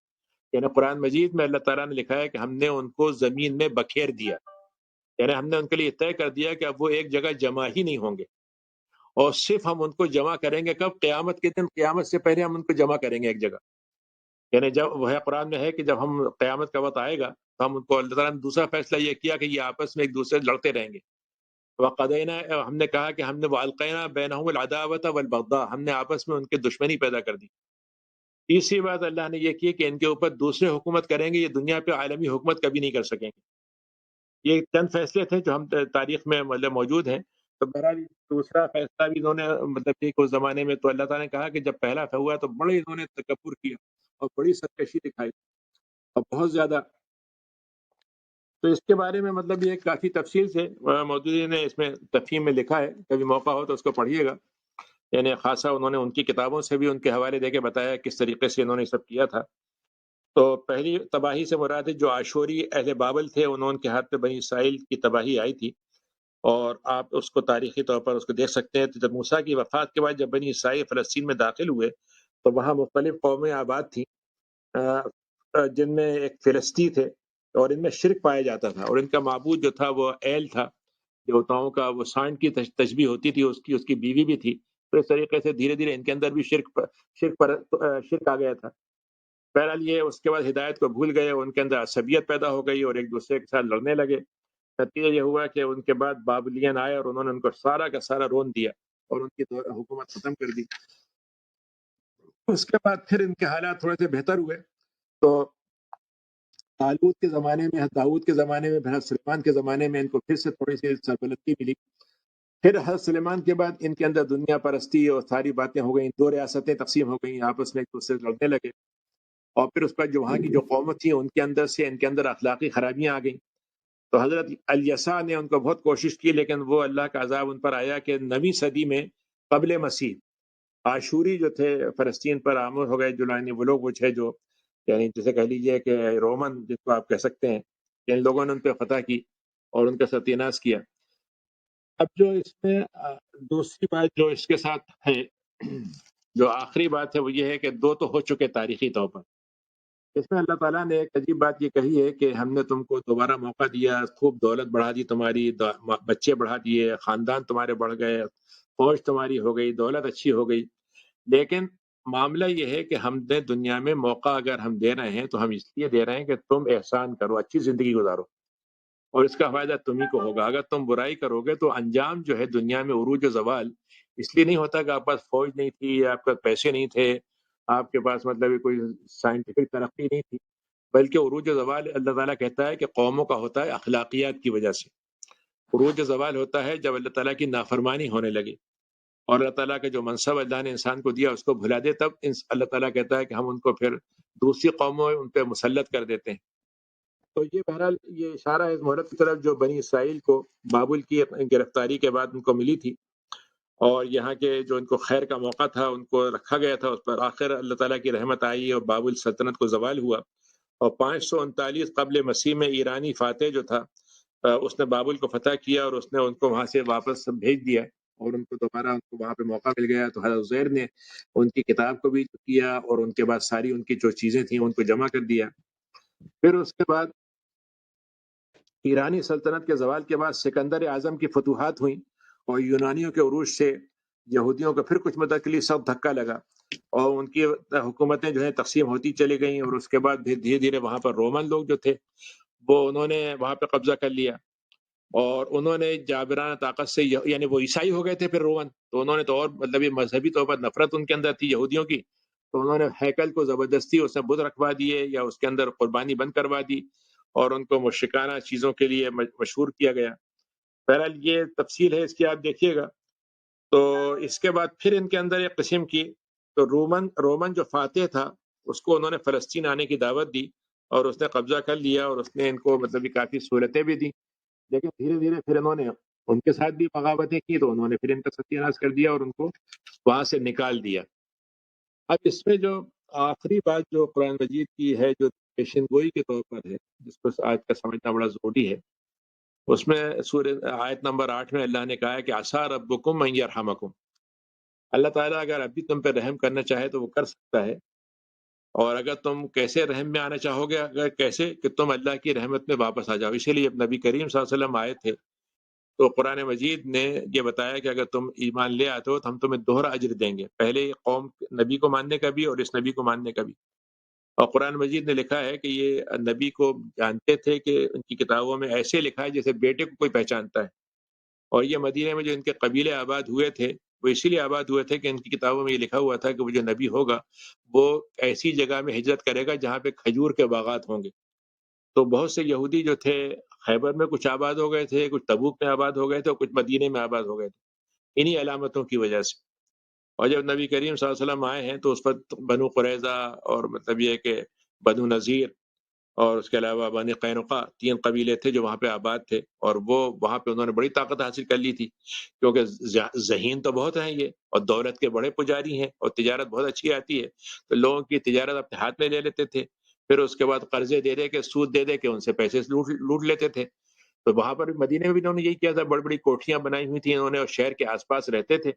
یعنی قرآن مجید میں اللہ تعالیٰ نے لکھا ہے کہ ہم نے ان کو زمین میں بکھیر دیا، یعنی ہم نے ان کے لیے طے کر دیا کہ اب وہ ایک جگہ جمع ہی نہیں ہوں گے، اور صرف ہم ان کو جمع کریں گے کب؟ قیامت کے دن، قیامت سے پہلے ہم ان کو جمع کریں گے ایک جگہ۔ یعنی جب وہ قرآن میں ہے کہ جب ہم قیامت کا وقت آئے گا تو ہم ان کو، اللہ تعالیٰ نے دوسرا فیصلہ یہ کیا کہ یہ آپس میں ایک دوسرے سے لڑتے رہیں گے۔ وقدینا، ہم نے کہا کہ ہم نے والقینا بینہم العداوۃ والبغضاء، ہم نے آپس میں ان کے دشمنی پیدا کر دی۔ تیسری بات اللہ نے یہ کی کہ ان کے اوپر دوسرے حکومت کریں گے، یہ دنیا پہ عالمی حکومت کبھی نہیں کر سکیں گے۔ یہ چند فیصلے تھے جو ہم تاریخ میں مطلب موجود ہیں۔ تو بہرحال دوسرا فیصلہ بھی انہوں نے مطلب کہ اس زمانے میں تو اللہ تعالیٰ نے کہا کہ جب پہلا ہوا تو بڑے انہوں نے تکبر کیا اور بڑی سرکشی دکھائی اور بہت زیادہ۔ تو اس کے بارے میں مطلب یہ کافی تفصیل سے مودودی نے اس میں تفہیم میں لکھا ہے، کبھی موقع ہو تو اس کو پڑھیے گا۔ یعنی خاصا انہوں نے ان کی کتابوں سے بھی ان کے حوالے دے کے بتایا کس طریقے سے انہوں نے سب کیا تھا۔ تو پہلی تباہی سے مراد ہے جو آشوری اہل بابل تھے، انہوں کے ہاتھ پہ بنی اسرائیل کی تباہی آئی تھی، اور آپ اس کو تاریخی طور پر اس کو دیکھ سکتے ہیں۔ تو جب موسیٰ کی وفات کے بعد جب بنی اسرائیل فلسطین میں داخل ہوئے تو وہاں مختلف قومیں آباد تھیں، جن میں ایک فلسطین تھے، اور ان میں شرک پایا جاتا تھا، اور ان کا معبود جو تھا وہ ایل تھا، دیوتاؤں کا، وہ سانڈ کی تشبیہ ہوتی تھی، اس کی بیوی بھی تھی۔ تو اس طریقے سے دھیرے دھیرے ان کے اندر بھی شرک آ گیا تھا۔ بہرحال یہ اس کے بعد ہدایت کو بھول گئے، ان کے اندر عصبیت پیدا ہو گئی اور ایک دوسرے کے ساتھ لڑنے لگے۔ نتیجہ یہ ہوا کہ ان کے بعد بابلین آئے اور انہوں نے ان کو سارا کا سارا رون دیا اور ان کی حکومت ختم کر دی۔ اس کے بعد پھر ان کے حالات تھوڑے سے بہتر ہوئے، تو طالوت کے زمانے میں، حضرت داؤد کے زمانے میں، حضرت سلیمان کے زمانے میں ان کو پھر سے تھوڑی سی سربلندی ملی۔ پھر حضرت سلیمان کے بعد ان کے اندر دنیا پرستی اور ساری باتیں ہو گئیں، دو ریاستیں تقسیم ہو گئیں، آپس میں ایک دوسرے سے لڑنے لگے، اور پھر اس پر جو وہاں کی جو قومت تھی ان کے اندر سے ان کے اندر اخلاقی خرابیاں آ گئیں۔ تو حضرت الیسع نے ان کو بہت کوشش کی، لیکن وہ اللہ کا عذاب ان پر آیا کہ 9ویں صدی میں قبل مسیح آشوری جو تھے فلسطین پر آمر ہو گئے، جو یعنی وہ لوگ وہ تھے جو یعنی جسے کہہ لیجیے کہ رومن جس کو آپ کہہ سکتے ہیں، ان لوگوں نے ان پہ فتح کی اور ان کا ستیہ کیا۔ اب جو اس میں دوسری بات جو اس کے ساتھ ہے، جو آخری بات ہے وہ یہ ہے کہ دو تو ہو چکے تاریخی طور پر۔ اس میں اللہ تعالیٰ نے ایک عجیب بات یہ کہی ہے کہ ہم نے تم کو دوبارہ موقع دیا، خوب دولت بڑھا دی تمہاری، بچے بڑھا دیے، خاندان تمہارے بڑھ گئے، فوج تمہاری ہو گئی، دولت اچھی ہو گئی، لیکن معاملہ یہ ہے کہ ہم نے دنیا میں موقع اگر ہم دے رہے ہیں تو ہم اس لیے دے رہے ہیں کہ تم احسان کرو، اچھی زندگی گزارو، اور اس کا فائدہ تم ہی کو ہوگا۔ اگر تم برائی کرو گے تو انجام جو ہے دنیا میں عروج و زوال اس لیے نہیں ہوتا کہ آپ کے پاس فوج نہیں تھی، آپ کے پاس پیسے نہیں تھے، آپ کے پاس مطلب کوئی سائنٹیفک ترقی نہیں تھی، بلکہ عروج و زوال اللہ تعالیٰ کہتا ہے کہ قوموں کا ہوتا ہے اخلاقیات کی وجہ سے۔ عروج و زوال ہوتا ہے جب اللہ تعالیٰ کی نافرمانی ہونے لگے اور اللہ تعالیٰ کا جو منصب اللہ نے انسان کو دیا اس کو بھلا دے، تب اللہ تعالیٰ کہتا ہے کہ ہم ان کو پھر دوسری قوموں ان پہ مسلط کر دیتے ہیں۔ تو یہ بہرحال یہ اشارہ ہے اس مہلت کی طرف جو بنی اسرائیل کو بابل کی گرفتاری کے بعد ان کو ملی تھی۔ اور یہاں کے جو ان کو خیر کا موقع تھا ان کو رکھا گیا تھا، اس پر آخر اللہ تعالیٰ کی رحمت آئی اور بابل سلطنت کو زوال ہوا، اور 539 قبل مسیح میں ایرانی فاتح جو تھا اس نے بابل کو فتح کیا اور اس نے ان کو وہاں سے واپس بھیج دیا، اور ان کو دوبارہ ان کو وہاں پہ موقع مل گیا تو حضرت عزیر نے ان کی کتاب کو بھی کیا اور ان کے بعد ساری ان کی جو چیزیں تھیں ان کو جمع کر دیا۔ پھر اس کے بعد ایرانی سلطنت کے زوال کے بعد سکندر اعظم کی فتوحات ہوئیں اور یونانیوں کے عروج سے یہودیوں کو پھر کچھ مدت کے لیے سخت دھکا لگا اور ان کی حکومتیں جو ہے تقسیم ہوتی چلی گئیں، اور اس کے بعد دھیرے دھیرے وہاں پر رومن لوگ جو تھے وہ انہوں نے وہاں پہ قبضہ کر لیا، اور انہوں نے جابرانہ طاقت سے یعنی وہ عیسائی ہو گئے تھے پھر رومن، تو انہوں نے تو اور مطلب یہ مذہبی طور پر نفرت ان کے اندر تھی یہودیوں کی، تو انہوں نے ہیکل کو زبردستی اس میں بت رکھوا دیے یا اس کے اندر قربانی بند کروا دی اور ان کو مشرکانہ چیزوں کے لیے مشہور کیا گیا۔ بہرحال یہ تفصیل ہے اس کی، آپ دیکھیے گا۔ تو اس کے بعد پھر ان کے اندر ایک قسم کی، تو رومن جو فاتح تھا اس کو انہوں نے فلسطین آنے کی دعوت دی اور اس نے قبضہ کر لیا اور اس نے ان کو مطلب یہ کافی سہولتیں بھی دی، لیکن دھیرے دھیرے پھر انہوں نے ان کے ساتھ بھی بغاوتیں کی تو انہوں نے پھر ان کا ستیہ ناش کر دیا اور ان کو وہاں سے نکال دیا۔ اب اس میں جو آخری بات جو قرآن مجید کی ہے جو پیشن گوئی کے طور پر ہے، جس کو آج کا سمجھنا بڑا ضروری ہے، اس میں سورہ آیت نمبر 8 میں اللہ نے کہا ہے کہ عسیٰ ربکم ان یرحمکم، اللہ تعالیٰ اگر ابھی تم پہ رحم کرنا چاہے تو وہ کر سکتا ہے، اور اگر تم کیسے رحم میں آنا چاہو گے، اگر کیسے کہ تم اللہ کی رحمت میں واپس آ جاؤ۔ اسی لیے جب نبی کریم صلی اللہ علیہ وسلم آئے تھے تو قرآن مجید نے یہ بتایا کہ اگر تم ایمان لے آتے ہو تو ہم تمہیں دوہرا اجر دیں گے، پہلے قوم نبی کو ماننے کا بھی اور اس نبی کو ماننے کا بھی۔ اور قرآن مجید نے لکھا ہے کہ یہ نبی کو جانتے تھے کہ ان کی کتابوں میں ایسے لکھا ہے جیسے بیٹے کو کوئی پہچانتا ہے، اور یہ مدینے میں جو ان کے قبیلے آباد ہوئے تھے وہ اسی لیے آباد ہوئے تھے کہ ان کی کتابوں میں یہ لکھا ہوا تھا کہ وہ جو نبی ہوگا وہ ایسی جگہ میں ہجرت کرے گا جہاں پہ کھجور کے باغات ہوں گے۔ تو بہت سے یہودی جو تھے خیبر میں کچھ آباد ہو گئے تھے، کچھ تبوک میں آباد ہو گئے تھے اور کچھ مدینے میں آباد ہو گئے تھے انہی علامتوں کی وجہ سے۔ اور جب نبی کریم صلی اللہ علیہ وسلم آئے ہیں تو اس وقت بنو قریظہ اور مطلب یہ کہ بنو نذیر اور اس کے علاوہ بنی قینقاع 3 قبیلے تھے جو وہاں پہ آباد تھے، اور وہ وہاں پہ انہوں نے بڑی طاقت حاصل کر لی تھی کیونکہ ذہین تو بہت ہیں یہ اور دولت کے بڑے پجاری ہیں اور تجارت بہت اچھی آتی ہے، تو لوگوں کی تجارت اپنے ہاتھ میں لے لیتے تھے، پھر اس کے بعد قرضے دے دے کے سود دے دے کے ان سے پیسے لوٹ لیتے تھے۔ تو وہاں پر مدینے میں بھی انہوں نے یہی کیا تھا، بڑی بڑی کوٹھیاں بنائی ہوئی تھیں انہوں نے اور شہر کے آس پاس رہتے تھے۔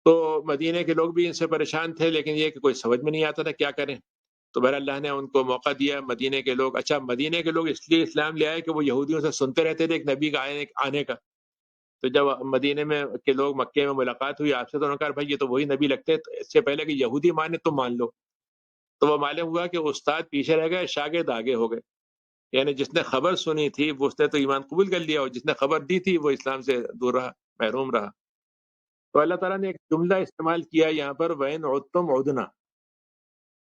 تو مدینے کے لوگ بھی ان سے پریشان تھے، لیکن یہ کہ کوئی سمجھ میں نہیں آتا تھا کیا کریں۔ تو بہر اللہ نے ان کو موقع دیا، مدینے کے لوگ، اچھا مدینے کے لوگ اس لیے اسلام لے آئے کہ وہ یہودیوں سے سنتے رہتے تھے ایک نبی کا آنے کا۔ تو جب مدینے میں کے لوگ مکے میں ملاقات ہوئی آپ سے تو انہوں نے کہا بھائی یہ تو وہی نبی لگتے ہیں، تو اس سے پہلے کہ یہودی مانے تم مان لو۔ تو وہ معلوم ہوا کہ استاد پیچھے رہ گئے، شاگرد آگے ہو گئے، یعنی جس نے خبر سنی تھی وہ اس نے تو ایمان قبول کر لیا اور جس نے خبر دی تھی وہ اسلام سے دور رہا، محروم رہا۔ تو اللہ تعالیٰ نے ایک جملہ استعمال کیا یہاں پر، وَإِنْ عُدْتُمْ عُدْنَا،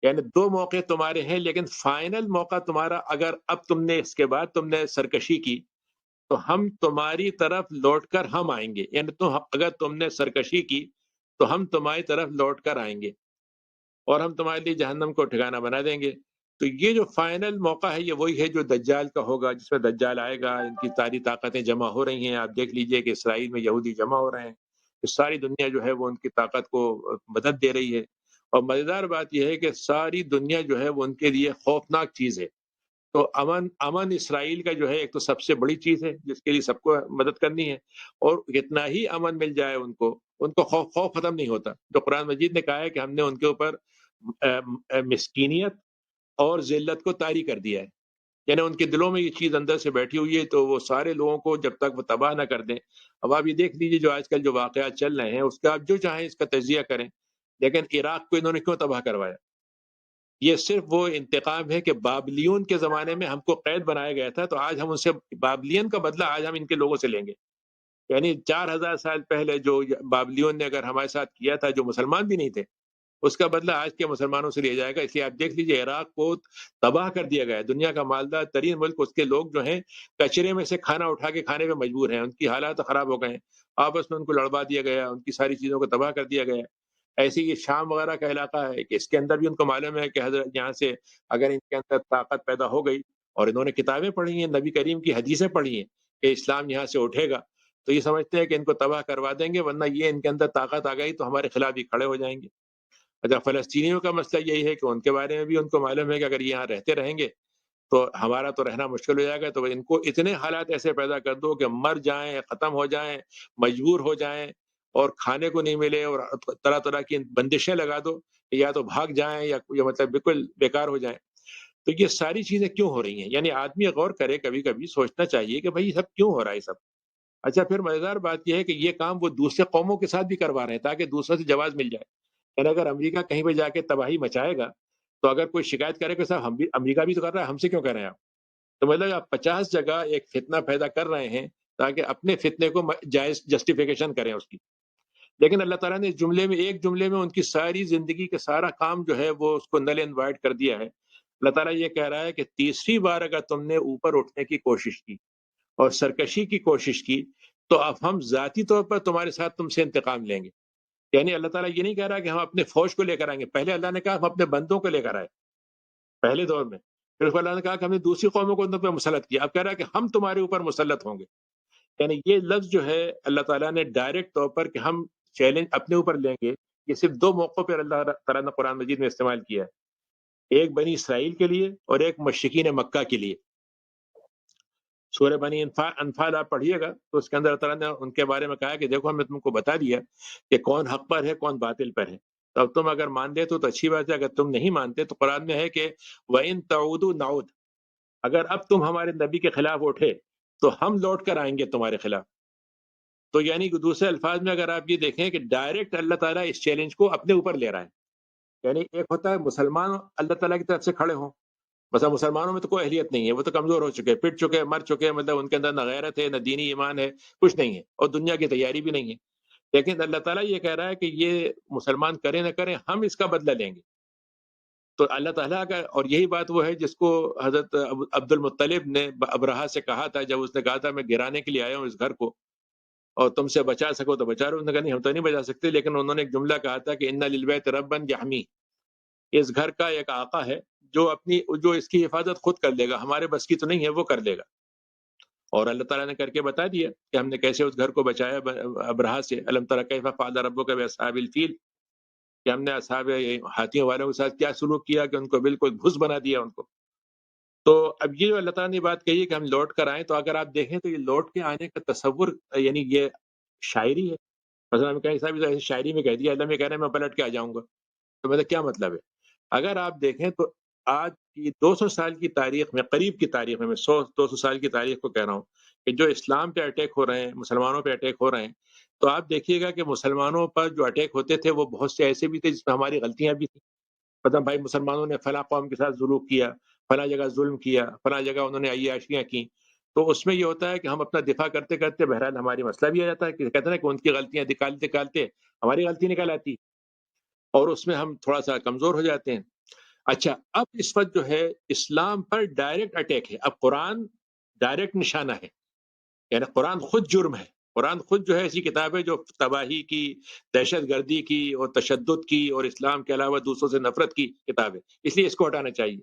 یعنی 2 موقع تمہارے ہیں لیکن فائنل موقع تمہارا، اگر اب تم نے اس کے بعد تم نے سرکشی کی تو ہم تمہاری طرف لوٹ کر ہم آئیں گے، یعنی اگر تم نے سرکشی کی تو ہم تمہاری طرف لوٹ کر آئیں گے اور ہم تمہارے لیے جہنم کو ٹھکانہ بنا دیں گے۔ تو یہ جو فائنل موقع ہے یہ وہی ہے جو دجال کا ہوگا، جس میں دجال آئے گا، ان کی ساری طاقتیں جمع ہو رہی ہیں، آپ دیکھ لیجئے کہ اسرائیل میں یہودی جمع ہو رہے ہیں، تو ساری دنیا جو ہے وہ ان کی طاقت کو مدد دے رہی ہے، اور مزیدار بات یہ ہے کہ ساری دنیا جو ہے وہ ان کے لیے خوفناک چیز ہے۔ تو امن اسرائیل کا جو ہے ایک تو سب سے بڑی چیز ہے جس کے لیے سب کو مدد کرنی ہے، اور کتنا ہی امن مل جائے ان کو خوف ختم نہیں ہوتا۔ جو قرآن مجید نے کہا ہے کہ ہم نے ان کے اوپر مسکینیت اور ذلت کو طاری کر دیا ہے، یعنی ان کے دلوں میں یہ چیز اندر سے بیٹھی ہوئی ہے، تو وہ سارے لوگوں کو جب تک وہ تباہ نہ کر دیں۔ اب آپ یہ دیکھ لیجیے جو آج کل جو واقعات چل رہے ہیں اس کا آپ جو چاہیں اس کا تجزیہ کریں، لیکن عراق کو انہوں نے کیوں تباہ کروایا؟ یہ صرف وہ انتقام ہے کہ بابلیون کے زمانے میں ہم کو قید بنایا گیا تھا، تو آج ہم ان سے بابلین کا بدلہ آج ہم ان کے لوگوں سے لیں گے۔ یعنی 4000 سال پہلے جو بابلیون نے اگر ہمارے ساتھ کیا تھا جو مسلمان بھی نہیں تھے، اس کا بدلہ آج کے مسلمانوں سے لیا جائے گا۔ اس لیے آپ دیکھ لیجئے عراق کو تباہ کر دیا گیا ہے، دنیا کا مالدار ترین ملک، اس کے لوگ جو ہیں کچرے میں سے کھانا اٹھا کے کھانے پہ مجبور ہیں، ان کی حالات خراب ہو گئے ہیں، آپس میں ان کو لڑوا دیا گیا، ان کی ساری چیزوں کو تباہ کر دیا گیا ہے۔ ایسے یہ شام وغیرہ کا علاقہ ہے کہ اس کے اندر بھی ان کو معلوم ہے کہ حضرت یہاں سے اگر ان کے اندر طاقت پیدا ہو گئی، اور انہوں نے کتابیں پڑھی ہیں، نبی کریم کی حدیثیں پڑھی ہیں کہ اسلام یہاں سے اٹھے گا، تو یہ سمجھتے ہیں کہ ان کو تباہ کروا دیں گے، ورنہ یہ ان کے اندر طاقت آ گئی تو ہمارے خلاف ہی کھڑے ہو جائیں گے۔ اچھا، فلسطینیوں کا مسئلہ یہی ہے کہ ان کے بارے میں بھی ان کو معلوم ہے کہ اگر یہاں رہتے رہیں گے تو ہمارا تو رہنا مشکل ہو جائے گا، تو ان کو اتنے حالات ایسے پیدا کر دو کہ مر جائیں، ختم ہو جائیں، مجبور ہو جائیں، اور کھانے کو نہیں ملے، اور طرح طرح کی بندشیں لگا دو کہ یا تو بھاگ جائیں یا مطلب بالکل بیکار ہو جائیں۔ تو یہ ساری چیزیں کیوں ہو رہی ہیں؟ یعنی آدمی غور کرے، کبھی کبھی سوچنا چاہیے کہ بھائی یہ سب کیوں ہو رہا ہے یہ سب۔ اچھا، پھر مزیدار بات یہ ہے کہ یہ کام وہ دوسرے قوموں کے ساتھ بھی کروا رہے ہیں تاکہ دوسروں سے جواز مل جائے۔ یعنی اگر امریکہ کہیں پہ جا کے تباہی مچائے گا تو اگر کوئی شکایت کرے کہ صاحب ہم بھی، امریکہ بھی تو کر رہا ہے، ہم سے کیوں کر رہے ہیں آپ؟ تو مطلب آپ 50 جگہ ایک فتنہ پیدا کر رہے ہیں تاکہ اپنے فتنے کو جائز جسٹیفیکیشن کریں اس کی۔ لیکن اللہ تعالیٰ نے اس جملے میں، ایک جملے میں ان کی ساری زندگی کا سارا کام جو ہے وہ اس کو نل اینڈ وائڈ کر دیا ہے۔ اللہ تعالیٰ یہ کہہ رہا ہے کہ تیسری بار اگر تم نے اوپر اٹھنے کی کوشش کی اور سرکشی کی کوشش کی تو اب ہم ذاتی طور پر تمہارے ساتھ تم سے انتقام لیں گے۔ یعنی اللہ تعالیٰ یہ نہیں کہہ رہا کہ ہم اپنے فوج کو لے کر آئیں گے، پہلے اللہ نے کہا ہم اپنے بندوں کو لے کر آئے پہلے دور میں، پھر اس کو اللہ نے کہا کہ ہم نے دوسری قوموں کو ان پہ مسلط کیا، اب کہہ رہا ہے کہ ہم تمہارے اوپر مسلط ہوں گے۔ یعنی یہ لفظ جو ہے اللہ تعالیٰ نے ڈائریکٹ طور پر کہ ہم چیلنج اپنے اوپر لیں گے، یہ صرف دو موقعوں پر اللہ تعالیٰ نے قرآن مجید میں استعمال کیا ہے، ایک بنی اسرائیل کے لیے اور ایک مشرکین مکہ کے لیے۔ سورہ بنی انفال آپ پڑھیے گا تو اس کے اندر اللہ تعالیٰ نے ان کے بارے میں کہا کہ دیکھو ہم نے تم کو بتا دیا کہ کون حق پر ہے کون باطل پر ہے، تو اب تم اگر مان لیتے تو اچھی بات ہے، اگر تم نہیں مانتے تو قرآن میں ہے کہ وَإِن تَعُودُوا نَعُودْ، اگر اب تم ہمارے نبی کے خلاف اٹھے تو ہم لوٹ کر آئیں گے تمہارے خلاف۔ تو یعنی کہ دوسرے الفاظ میں اگر آپ یہ دیکھیں کہ ڈائریکٹ اللہ تعالیٰ اس چیلنج کو اپنے اوپر لے رہا ہے۔ یعنی ایک ہوتا ہے مسلمان اللہ تعالیٰ کی طرف سے کھڑے ہوں، مثلا مسلمانوں میں تو کوئی اہلیت نہیں ہے، وہ تو کمزور ہو چکے، پٹ چکے، مر چکے، مطلب ان کے اندر نہ غیرت ہے، نہ دینی ایمان ہے، کچھ نہیں ہے، اور دنیا کی تیاری بھی نہیں ہے۔ لیکن اللہ تعالیٰ یہ کہہ رہا ہے کہ یہ مسلمان کریں نہ کریں ہم اس کا بدلہ لیں گے۔ تو اللہ تعالیٰ کا، اور یہی بات وہ ہے جس کو حضرت عبد المطلب نے ابرہہ سے کہا تھا جب اس نے کہا تھا میں گرانے کے لیے آیا ہوں اس گھر کو، اور تم سے بچا سکو تو بچا رہو۔ انہوں نے کہا نہیں ہم تو نہیں بچا سکتے، لیکن انہوں نے ایک جملہ کہا تھا کہ ان للبیت ربا یحمی، اس گھر کا ایک آقا ہے جو اس کی حفاظت خود کر لے گا، ہمارے بس کی تو نہیں ہے، وہ کر لے گا۔ اور اللہ تعالیٰ نے کر کے بتا دیا کہ ہم نے کیسے اس گھر کو بچایا ابرہہ سے۔ الم تر کیف فعل ربک باصحاب الفیل، کہ ہم نے اصحاب ہاتھیوں والوں کے ساتھ کیا سلوک کیا کہ ان کو بالکل بھس بنا دیا ان کو۔ تو اب یہ جو اللہ تعالیٰ نے بات کہی ہے کہ ہم لوٹ کر آئیں، تو اگر آپ دیکھیں تو یہ لوٹ کے آنے کا تصور، یعنی یہ شاعری ہے۔ مثلا ہم کہیں صاحب ایسی شاعری میں کہہ دیا اللہ میں کہہ رہے ہیں میں پلٹ کے آ جاؤں گا، تو مطلب کیا مطلب ہے؟ اگر آپ دیکھیں تو آج کی 200 سال کی تاریخ میں، قریب کی تاریخ میں 100-200 سال کی تاریخ کو کہہ رہا ہوں کہ جو اسلام پہ اٹیک ہو رہے ہیں، مسلمانوں پہ اٹیک ہو رہے ہیں، تو آپ دیکھیے گا کہ مسلمانوں پر جو اٹیک ہوتے تھے وہ بہت سے ایسے بھی تھے جس میں ہماری غلطیاں بھی تھیں۔ مطلب بھائی مسلمانوں نے فلاں قوم کے ساتھ ظلم کیا، فلاں جگہ ظلم کیا، فلاں جگہ انہوں نے عیاشیاں کی، تو اس میں یہ ہوتا ہے کہ ہم اپنا دفاع کرتے کرتے بہرحال ہماری مسئلہ بھی آ جاتا ہے کہ کہتے ہیں کہ ان کی غلطیاں نکالتے نکالتے ہماری غلطی نکال آتی، اور اس میں ہم تھوڑا سا کمزور ہو جاتے ہیں۔ اچھا، اب اس وقت جو ہے اسلام پر ڈائریکٹ اٹیک ہے، اب قرآن ڈائریکٹ نشانہ ہے، یعنی قرآن خود جرم ہے، قرآن خود جو ہے ایسی کتاب ہے جو تباہی کی، دہشت گردی کی اور تشدد کی اور اسلام کے علاوہ دوسروں سے نفرت کی کتاب ہے، اس لیے اس کو ہٹانا چاہیے۔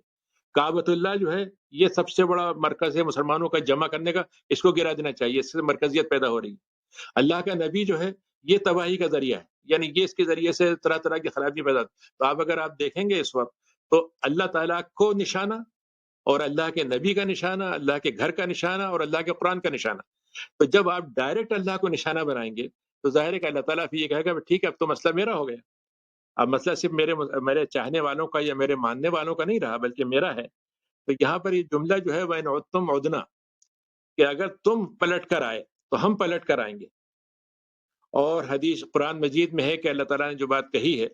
کعبۃ اللہ جو ہے یہ سب سے بڑا مرکز ہے مسلمانوں کا جمع کرنے کا، اس کو گرا دینا چاہیے، اس سے مرکزیت پیدا ہو رہی ہے۔ اللہ کا نبی جو ہے یہ تباہی کا ذریعہ ہے، یعنی یہ اس کے ذریعے سے طرح طرح کی خرابی پیدا، تو اگر آپ دیکھیں گے اس وقت تو اللہ تعالیٰ کو نشانہ اور اللہ کے نبی کا نشانہ، اللہ کے گھر کا نشانہ اور اللہ کے قرآن کا نشانہ۔ تو جب آپ ڈائریکٹ اللہ کو نشانہ بنائیں گے تو ظاہر ہے کہ اللہ تعالیٰ پھر یہ کہے گا ٹھیک ہے اب تو مسئلہ میرا ہو گیا، اب مسئلہ صرف میرے چاہنے والوں کا یا میرے ماننے والوں کا نہیں رہا بلکہ میرا ہے۔ تو یہاں پر یہ جملہ جو ہے وَإِنْ عُدْتُمْ عُدْنَا، کہ اگر تم پلٹ کر آئے تو ہم پلٹ کر آئیں گے۔ اور حدیث قرآن مجید میں ہے کہ اللہ تعالیٰ نے جو بات کہی ہے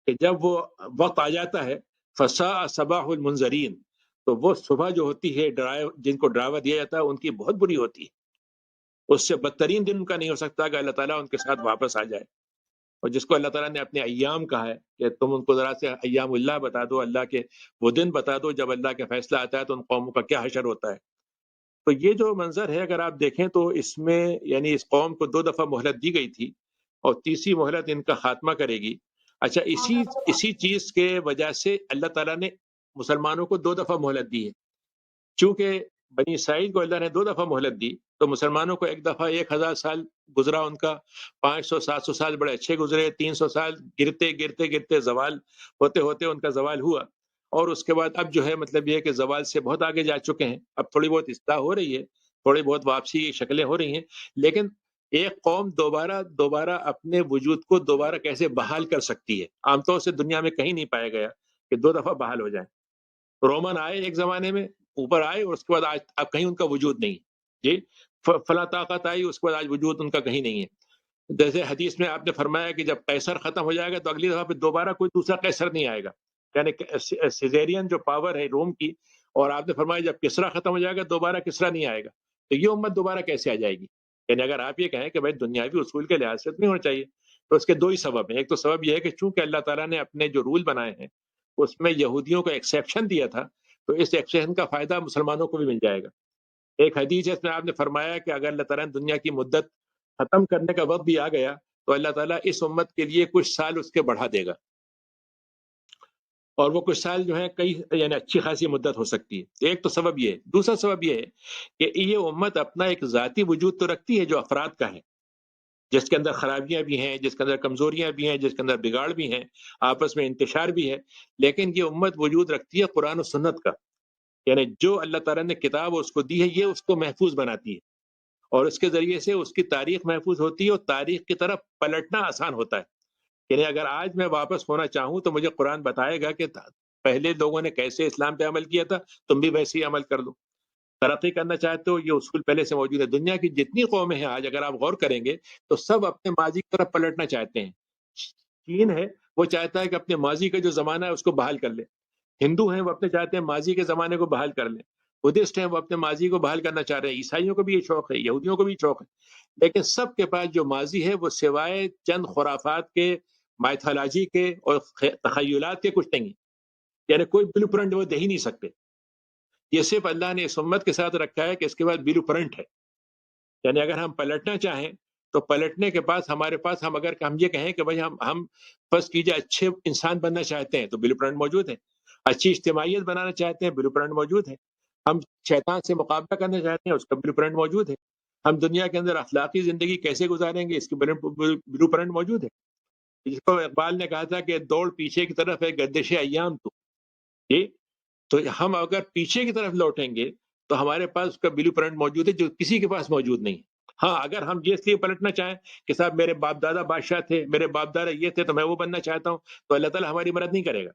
کہ جب وہ وقت آ جاتا ہے فَسَاءَ صَبَاحُ الْمُنذَرِينَ، تو وہ صبح جو ہوتی ہے جن کو ڈراوا دیا جاتا ہے ان کی بہت بری ہوتی ہے، اس سے بدترین دن ان کا نہیں ہو سکتا کہ اللہ تعالیٰ ان کے ساتھ واپس آ جائے۔ اور جس کو اللہ تعالیٰ نے اپنے ایام کہا ہے کہ تم ان کو ذرا سے ایام اللہ بتا دو، اللہ کے وہ دن بتا دو جب اللہ کا فیصلہ آتا ہے تو ان قوموں کا کیا حشر ہوتا ہے۔ تو یہ جو منظر ہے اگر آپ دیکھیں تو اس میں یعنی اس قوم کو 2 دفعہ مہلت دی گئی تھی اور تیسری مہلت ان کا خاتمہ کرے گی۔ اچھا، اسی چیز کے وجہ سے اللہ تعالیٰ نے مسلمانوں کو 2 دفعہ مہلت دی ہے، چونکہ بنی اسرائیل کو اللہ نے 2 دفعہ مہلت دی، تو مسلمانوں کو ایک دفعہ 1000 سال گزرا ان کا، 500 700 سال بڑے اچھے گزرے، 300 سال گرتے گرتے گرتے زوال ہوتے ہوتے ان کا زوال ہوا، اور اس کے بعد اب جو ہے مطلب یہ ہے کہ زوال سے بہت آگے جا چکے ہیں، اب تھوڑی بہت اصلاح ہو رہی ہے، تھوڑی بہت واپسی کی شکلیں ہو رہی ہیں، لیکن ایک قوم دوبارہ اپنے وجود کو دوبارہ کیسے بحال کر سکتی ہے؟ عام طور سے دنیا میں کہیں نہیں پایا گیا کہ 2 دفعہ بحال ہو جائیں۔ رومن آئے ایک زمانے میں، اوپر آئے، اور اس کے بعد آج اب کہیں ان کا وجود نہیں جی، فلاں طاقت آئی، اس کے بعد آج وجود ان کا کہیں نہیں ہے۔ جیسے حدیث میں آپ نے فرمایا کہ جب قیصر ختم ہو جائے گا تو اگلی دفعہ پھر دوبارہ کوئی دوسرا قیصر نہیں آئے گا، یعنی سیزیرین جو پاور ہے روم کی، اور آپ نے فرمایا جب کسرا ختم ہو جائے گا دوبارہ کسرا نہیں آئے گا، تو یہ امت دوبارہ کیسے آ جائے گی؟ یعنی اگر آپ یہ کہیں کہ بھائی دنیاوی اصول کے لحاظ سے نہیں ہونا چاہیے، تو اس کے 2 ہی سبب ہیں۔ ایک تو سبب یہ ہے کہ چونکہ اللہ تعالیٰ نے اپنے جو رول بنائے ہیں اس میں یہودیوں کو ایکسیپشن دیا تھا، تو اس ایکسیپشن کا فائدہ مسلمانوں کو بھی مل جائے گا۔ ایک حدیث ہے، اس میں آپ نے فرمایا کہ اگر اللہ تعالیٰ نے دنیا کی مدت ختم کرنے کا وقت بھی آ گیا تو اللہ تعالیٰ اس امت کے لیے کچھ سال اس کے بڑھا دے گا، اور وہ کچھ سال جو ہے کئی یعنی اچھی خاصی مدت ہو سکتی ہے۔ ایک تو سبب یہ ہے، دوسرا سبب یہ ہے کہ یہ امت اپنا ایک ذاتی وجود تو رکھتی ہے جو افراد کا ہے، جس کے اندر خرابیاں بھی ہیں، جس کے اندر کمزوریاں بھی ہیں، جس کے اندر بگاڑ بھی ہیں، آپس میں انتشار بھی ہے، لیکن یہ امت وجود رکھتی ہے قرآن و سنت کا، یعنی جو اللہ تعالیٰ نے کتاب اس کو دی ہے یہ اس کو محفوظ بناتی ہے، اور اس کے ذریعے سے اس کی تاریخ محفوظ ہوتی ہے، اور تاریخ کی طرف پلٹنا آسان ہوتا ہے۔ یعنی اگر آج میں واپس ہونا چاہوں تو مجھے قرآن بتائے گا کہ پہلے لوگوں نے کیسے اسلام پہ عمل کیا تھا، تم بھی ویسے ہی عمل کر دو۔ ترقی کرنا چاہتے ہو، یہ اصول پہلے سے موجود ہے۔ دنیا کی جتنی قومیں ہیں آج اگر آپ غور کریں گے تو سب اپنے ماضی کی طرف پلٹنا چاہتے ہیں۔ چین ہے، وہ چاہتا ہے کہ اپنے ماضی کا جو زمانہ ہے اس کو بحال کر لے۔ ہندو ہیں، وہ اپنے چاہتے ہیں ماضی کے زمانے کو بحال کر لیں۔ بدھسٹ ہیں، وہ اپنے ماضی کو بحال کرنا چاہ رہے ہیں۔ عیسائیوں کو بھی یہ شوق ہے، یہودیوں کو بھی شوق ہے، لیکن سب کے پاس جو ماضی ہے وہ سوائے چند خرافات کے، مائتھالوجی کے اور تخیلات کے کچھ نہیں ہے، یعنی کوئی بلو پرنٹ وہ دے ہی نہیں سکتے۔ یہ صرف اللہ نے اس امت کے ساتھ رکھا ہے کہ اس کے بعد بلو پرنٹ ہے، یعنی اگر ہم پلٹنا چاہیں تو پلٹنے کے پاس ہمارے پاس اگر ہم یہ کہیں کہ بھائی ہم فرض کیجئے اچھے انسان بننا چاہتے ہیں تو بلو پرنٹ موجود ہے، اچھی اجتماعیت بنانا چاہتے ہیں بلو پرنٹ موجود ہے، ہم شیطان سے مقابلہ کرنا چاہتے ہیں اس کا بلو پرنٹ موجود ہے، ہم دنیا کے اندر اخلاقی زندگی کیسے گزاریں گے اس کی بلو پرنٹ موجود ہے۔ جس کو اقبال نے کہا تھا کہ دوڑ پیچھے کی طرف ہے گردش ایام تو جی، تو ہم اگر پیچھے کی طرف لوٹیں گے تو ہمارے پاس اس کا بلو پرنٹ موجود ہے جو کسی کے پاس موجود نہیں۔ ہاں اگر ہم یہ اس لیے پلٹنا چاہیں کہ صاحب میرے باپ دادا بادشاہ تھے، میرے باپ دادا یہ تھے تو میں وہ بننا چاہتا ہوں، تو اللہ تعالیٰ ہماری مدد نہیں کرے گا۔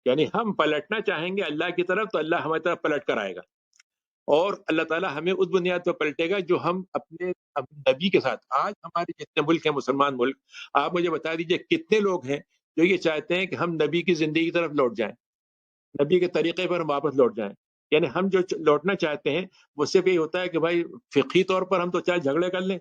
یعنی ہم پلٹنا چاہیں گے اللہ کی طرف تو اللہ ہماری طرف پلٹ کر آئے گا، اور اللہ تعالیٰ ہمیں اس بنیاد پر پلٹے گا جو ہم اپنے نبی کے ساتھ۔ آج ہمارے جتنے ملک ہیں مسلمان ملک، آپ مجھے بتا دیجئے کتنے لوگ ہیں جو یہ چاہتے ہیں کہ ہم نبی کی زندگی کی طرف لوٹ جائیں، نبی کے طریقے پر ہم واپس لوٹ جائیں۔ یعنی ہم جو لوٹنا چاہتے ہیں وہ صرف یہی ہوتا ہے کہ بھائی فقہی طور پر ہم تو چاہے جھگڑے کر لیں،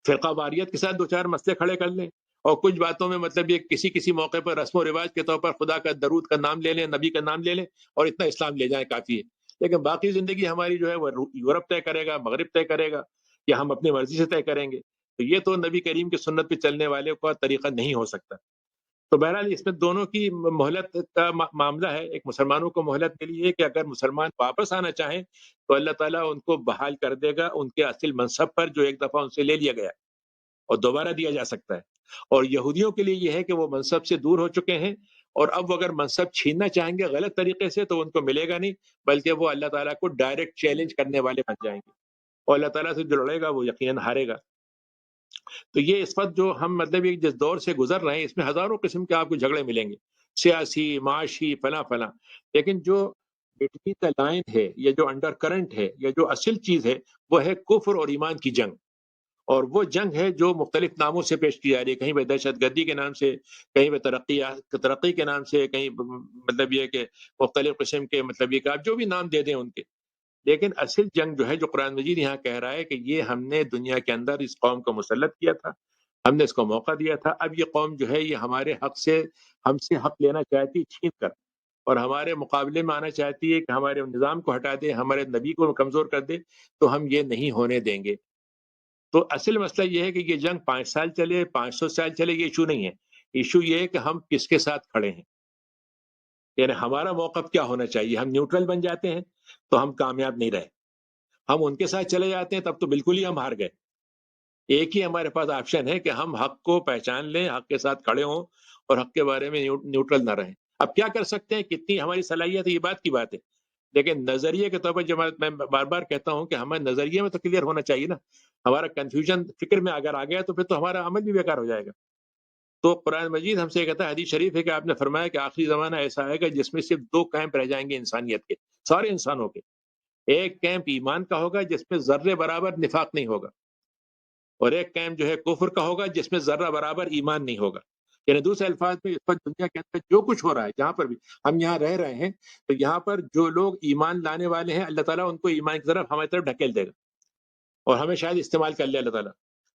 فرقہ واریت کے ساتھ 2 4 مسئلے کھڑے کر لیں، اور کچھ باتوں میں مطلب یہ کسی موقع پر رسم و رواج کے طور پر خدا کا درود کا نام لے لیں، نبی کا نام لے لیں، اور اتنا اسلام لے جائیں کافی ہے۔ لیکن باقی زندگی ہماری جو ہے وہ یورپ طے کرے گا، مغرب طے کرے گا، یا ہم اپنی مرضی سے طے کریں گے، تو یہ تو نبی کریم کی سنت پہ چلنے والے کا طریقہ نہیں ہو سکتا۔ تو بہرحال اس میں دونوں کی مہلت کا معاملہ ہے۔ ایک مسلمانوں کو مہلت ملی ہے کہ اگر مسلمان واپس آنا چاہیں تو اللہ تعالیٰ ان کو بحال کر دے گا ان کے اصل منصب پر جو ایک دفعہ ان سے لے لیا گیا اور دوبارہ دیا جا سکتا ہے۔ اور یہودیوں کے لیے یہ ہے کہ وہ منصب سے دور ہو چکے ہیں، اور اب وہ اگر منصب چھیننا چاہیں گے غلط طریقے سے تو ان کو ملے گا نہیں، بلکہ وہ اللہ تعالیٰ کو ڈائریکٹ چیلنج کرنے والے بن جائیں گے، اور اللہ تعالیٰ سے جو لڑے گا وہ یقیناً ہارے گا۔ تو یہ اس وقت جو ہم مطلب یہ جس دور سے گزر رہے ہیں اس میں ہزاروں قسم کے آپ کو جھگڑے ملیں گے، سیاسی، معاشی، فلاں فلاں، لیکن جو بٹوین دا لائن ہے یا جو انڈر کرنٹ ہے یا جو اصل چیز ہے وہ ہے کفر اور ایمان کی جنگ، اور وہ جنگ ہے جو مختلف ناموں سے پیش کی جا رہی ہے، کہیں پہ دہشت گردی کے نام سے، کہیں پہ ترقی کے نام سے، کہیں مطلب یہ کہ مختلف قسم کے مطلب یہ کہ آپ جو بھی نام دے دیں ان کے، لیکن اصل جنگ جو ہے جو قرآن مجید یہاں کہہ رہا ہے کہ یہ ہم نے دنیا کے اندر اس قوم کو مسلط کیا تھا، ہم نے اس کو موقع دیا تھا، اب یہ قوم جو ہے یہ ہمارے حق سے ہم سے حق لینا چاہتی چھین کر، اور ہمارے مقابلے میں آنا چاہتی ہے کہ ہمارے نظام کو ہٹا دے، ہمارے نبی کو کمزور کر دے، تو ہم یہ نہیں ہونے دیں گے۔ تو اصل مسئلہ یہ ہے کہ یہ جنگ 5 سال چلے، 500 سال چلے، یہ ایشو نہیں ہے، ایشو یہ ہے کہ ہم کس کے ساتھ کھڑے ہیں، یعنی ہمارا موقف کیا ہونا چاہیے۔ ہم نیوٹرل بن جاتے ہیں تو ہم کامیاب نہیں رہے، ہم ان کے ساتھ چلے جاتے ہیں تب تو بالکل ہی ہم ہار گئے۔ ایک ہی ہمارے پاس آپشن ہے کہ ہم حق کو پہچان لیں، حق کے ساتھ کھڑے ہوں اور حق کے بارے میں نیوٹرل نہ رہیں۔ اب کیا کر سکتے ہیں، کتنی ہماری صلاحیت ہے، یہ بات کی بات ہے، لیکن نظریے کے طور پر جب میں بار بار کہتا ہوں کہ ہمارے نظریے میں تو کلیئر ہونا چاہیے نا۔ ہمارا کنفیوژن فکر میں اگر آ گیا تو پھر تو ہمارا عمل بھی بیکار ہو جائے گا۔ تو قرآن مجید ہم سے یہ کہتا ہے، حدیث شریف ہے کہ آپ نے فرمایا کہ آخری زمانہ ایسا آئے گا جس میں صرف دو کیمپ رہ جائیں گے انسانیت کے، سارے انسانوں کے۔ ایک کیمپ ایمان کا ہوگا جس میں ذرے برابر نفاق نہیں ہوگا، اور ایک کیمپ جو ہے کفر کا ہوگا جس میں ذرہ برابر ایمان نہیں ہوگا۔ یعنی دوسرے الفاظ میں اس پر دنیا کے اندر جو کچھ ہو رہا ہے، جہاں پر بھی ہم یہاں رہ رہے ہیں، تو یہاں پر جو لوگ ایمان لانے والے ہیں اللہ تعالیٰ ان کو ایمان کی طرف ہماری طرف ڈھکیل دے گا، اور ہمیں شاید استعمال کر لے اللہ تعالیٰ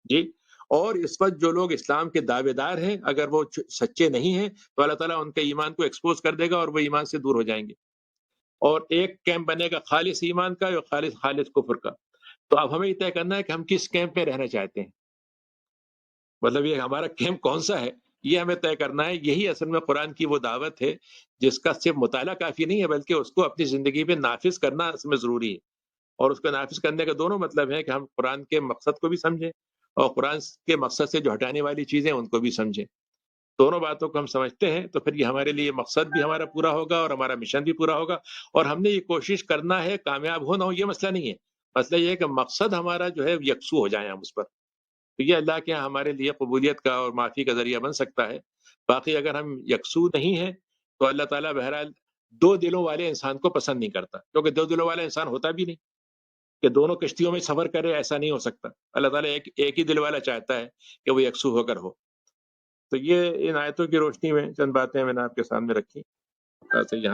جی۔ اور اس وقت جو لوگ اسلام کے دعوے دار ہیں اگر وہ سچے نہیں ہیں تو اللہ تعالیٰ ان کے ایمان کو ایکسپوز کر دے گا اور وہ ایمان سے دور ہو جائیں گے، اور ایک کیمپ بنے گا خالص ایمان کا یا خالص کفر کا۔ تو اب ہمیں یہ طے کرنا ہے کہ ہم کس کیمپ میں رہنا چاہتے ہیں، مطلب یہ ہمارا کیمپ کون سا ہے، یہ ہمیں طے کرنا ہے۔ یہی اصل میں قرآن کی وہ دعوت ہے جس کا صرف مطالعہ کافی نہیں ہے، بلکہ اس کو اپنی زندگی پہ نافذ کرنا اس میں ضروری ہے۔ اور اس کو نافذ کرنے کا دونوں مطلب ہے کہ ہم قرآن کے مقصد کو بھی سمجھیں اور قرآن کے مقصد سے جو ہٹانے والی چیزیں ان کو بھی سمجھیں۔ دونوں باتوں کو ہم سمجھتے ہیں تو پھر یہ ہمارے لیے مقصد بھی ہمارا پورا ہوگا اور ہمارا مشن بھی پورا ہوگا، اور ہم نے یہ کوشش کرنا ہے، کامیاب ہو نہ ہو یہ مسئلہ نہیں ہے، مسئلہ یہ ہے کہ مقصد ہمارا جو ہے یکسو ہو جائیں ہم اس پر، تو یہ اللہ کے یہاں ہمارے لیے قبولیت کا اور معافی کا ذریعہ بن سکتا ہے۔ باقی اگر ہم یکسو نہیں ہیں تو اللہ تعالیٰ بہرحال دو دلوں والے انسان کو پسند نہیں کرتا، کیونکہ دو دلوں والا انسان ہوتا بھی نہیں کہ دونوں کشتیوں میں سفر کرے، ایسا نہیں ہو سکتا۔ اللہ تعالیٰ ایک ہی دل والا چاہتا ہے کہ وہ یکسو ہو کر ہو۔ تو یہ ان آیتوں کی روشنی میں چند باتیں میں نے آپ کے سامنے رکھی، یہاں